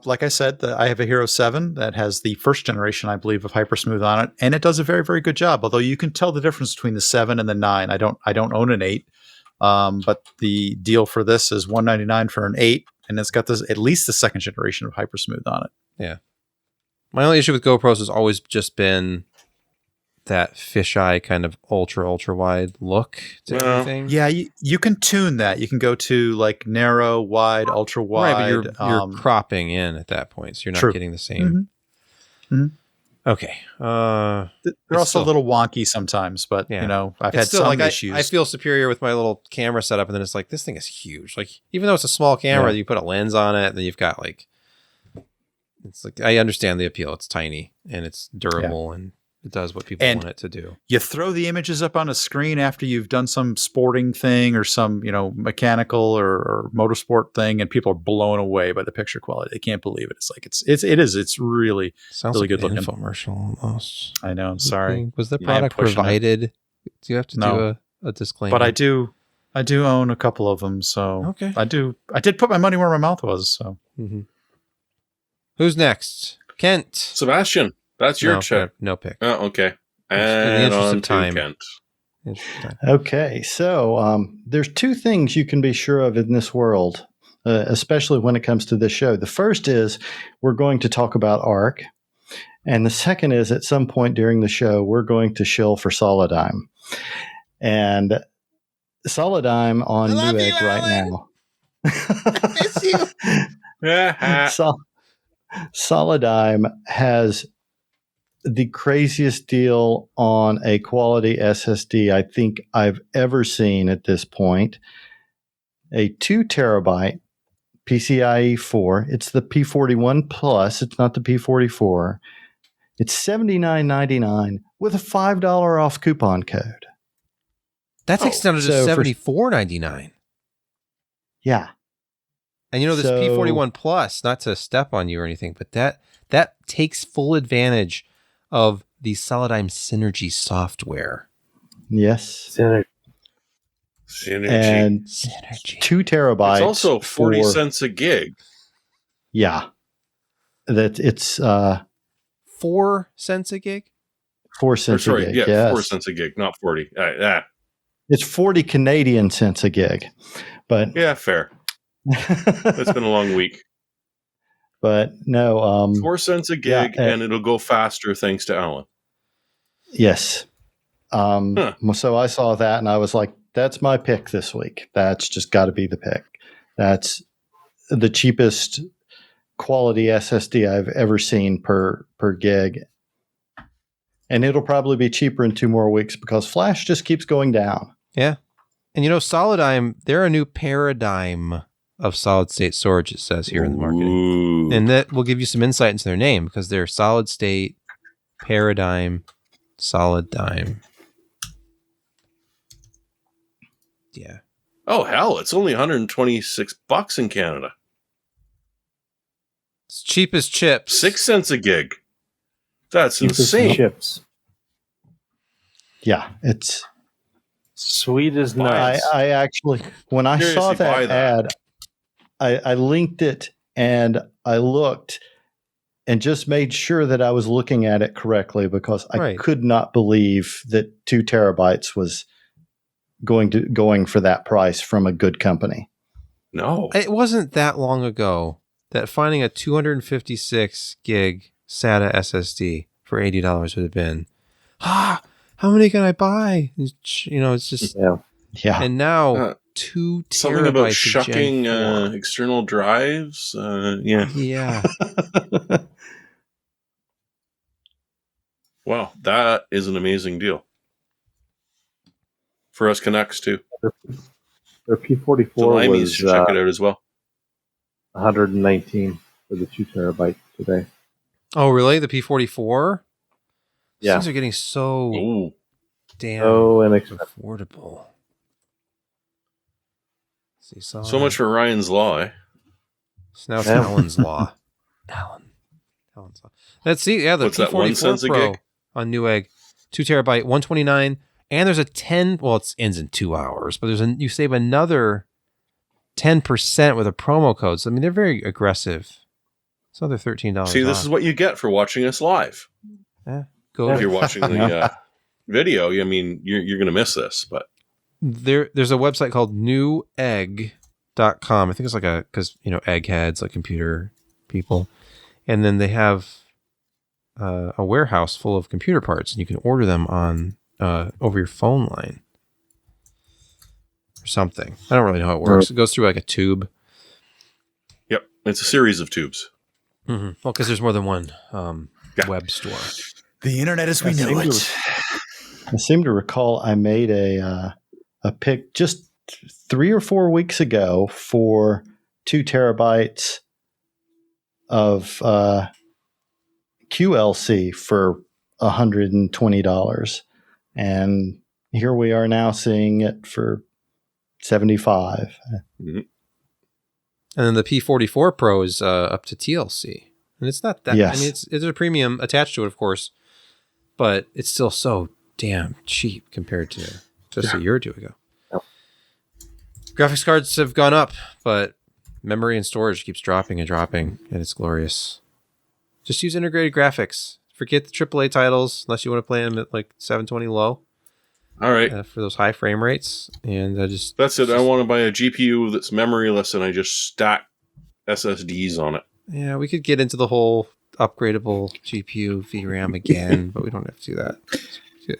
Like I said, I have a Hero 7 that has the first generation, I believe, of Hypersmooth on it, and it does a very, very good job. Although you can tell the difference between the 7 and the 9. I don't own an 8, but the deal for this is $199 for an 8, and it's got at least the second generation of Hypersmooth on it. Yeah. My only issue with GoPros has always just been that fisheye kind of ultra wide look to everything. Yeah, you can tune that. You can go to like narrow, wide, ultra wide. Right, but you're cropping in at that point, so you're not getting the same. Okay. They're also a little wonky sometimes, but I've had some issues. I feel superior with my little camera setup, and then it's like, this thing is huge. Like, even though it's a small camera, you put a lens on it, and then you've got like, it's like, I understand the appeal. It's tiny and it's durable and it does what people want it to do. You throw the images up on a screen after you've done some sporting thing or some, mechanical or motorsport thing, and people are blown away by the picture quality. They can't believe it. It's like it's really sounds really like good an looking. Infomercial almost. I know. I'm sorry. Was the product provided? Do you have to do a disclaimer? But I do own a couple of them, so okay. I did put my money where my mouth was. So who's next? Kent. Sebastian. That's your check. No pick. Oh, okay. And in the interest of time. Kent. Okay, so there's 2 things you can be sure of in this world, especially when it comes to this show. The first is we're going to talk about ARC, and the second is at some point during the show we're going to shill for Solidigm. And Solidigm on Newegg right now. I miss you. Solidigm has the craziest deal on a quality SSD I think I've ever seen at this point. A 2 terabyte PCIe 4. It's the P41 Plus. It's not the P44. It's $79.99 with a $5 off coupon code. That's extended to $74.99. Yeah. And this P41 Plus, not to step on you or anything, but that takes full advantage of the Solidigm Synergy software. Yes. Synergy. And 2 terabytes. It's also 40 cents a gig. Yeah. It's 4 cents a gig? 4 cents a gig. Yeah, 4 cents a gig, not 40. It's 40 Canadian cents a gig. But yeah, fair. It's been a long week. But no, 4 cents a gig, and it'll go faster thanks to Alan. Yes. So I saw that, and I was like, "That's my pick this week. That's just got to be the pick. That's the cheapest quality SSD I've ever seen per gig, and it'll probably be cheaper in 2 more weeks because Flash just keeps going down." Yeah, and Solidigm, they're a new paradigm of solid state storage, it says here in the marketing. And that will give you some insight into their name because they're solid state, paradigm, Solidigm. Yeah. Oh, hell, it's only $126 in Canada. It's cheap as chips. 6 cents a gig. That's Cheap as insane. chips. Yeah, it's Sweet as nuts. I actually, when I saw Seriously, that ad, I linked it and I looked and just made sure that I was looking at it correctly because I could not believe that 2 terabytes was going for that price from a good company. No. It wasn't that long ago that finding a 256 gig SATA SSD for $80 would have been, how many can I buy? You know, it's just, yeah. And now 2 terabytes. Something about shucking external drives. Yeah. Wow, that is an amazing deal. For us Canucks, too. Their P44 So Limeys was should check it out as well. 119 for the 2 terabyte today. Oh, really? The P44? Yeah. Things are getting so damn affordable. See, so much for Ryan's Law, eh? So now it's Alan's Law. Alan's Law. Let's see. Yeah, the What's that, P44 1 cent a Pro gig? on Newegg, 2 terabyte, 129, and there's a 10. Well, it ends in 2 hours, but you save another 10% with a promo code. So I mean, they're very aggressive. It's another $13. See, this is what you get for watching us live. Yeah, if you're watching the video, I mean, you're going to miss this. But there's a website called newegg.com. I think it's like because eggheads, like computer people, and then they have a warehouse full of computer parts, and you can order them on over your phone line or something. I don't really know how it works. It goes through like a tube. Yep, it's a series of tubes. Mm-hmm. Well, because there's more than one web store. The internet as we know it. I seem to recall I made a pick just 3 or 4 weeks ago for 2 terabytes of QLC for $120. And here we are now seeing it for $75. Mm-hmm. And then the P44 Pro is up to TLC. And it's not that, I mean, there's a premium attached to it, of course, but it's still so damn cheap compared to just a year or two ago. Graphics cards have gone up, but memory and storage keeps dropping and dropping, and it's glorious. Just use integrated graphics. Forget the AAA titles, unless you want to play them at like 720 low. All right. For those high frame rates. And that's it. I want to buy a GPU that's memoryless, and I just stack SSDs on it. Yeah, we could get into the whole upgradable GPU VRAM again, but we don't have to do that.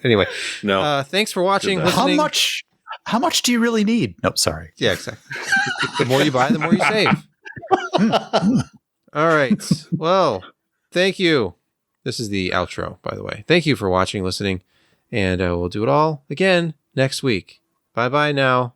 Anyway, no. Thanks for watching, listening. How much do you really need? Nope, sorry. Yeah, exactly. The more you buy, the more you save. All right. Well, thank you. This is the outro, by the way. Thank you for watching, listening, and we'll do it all again next week. Bye-bye now.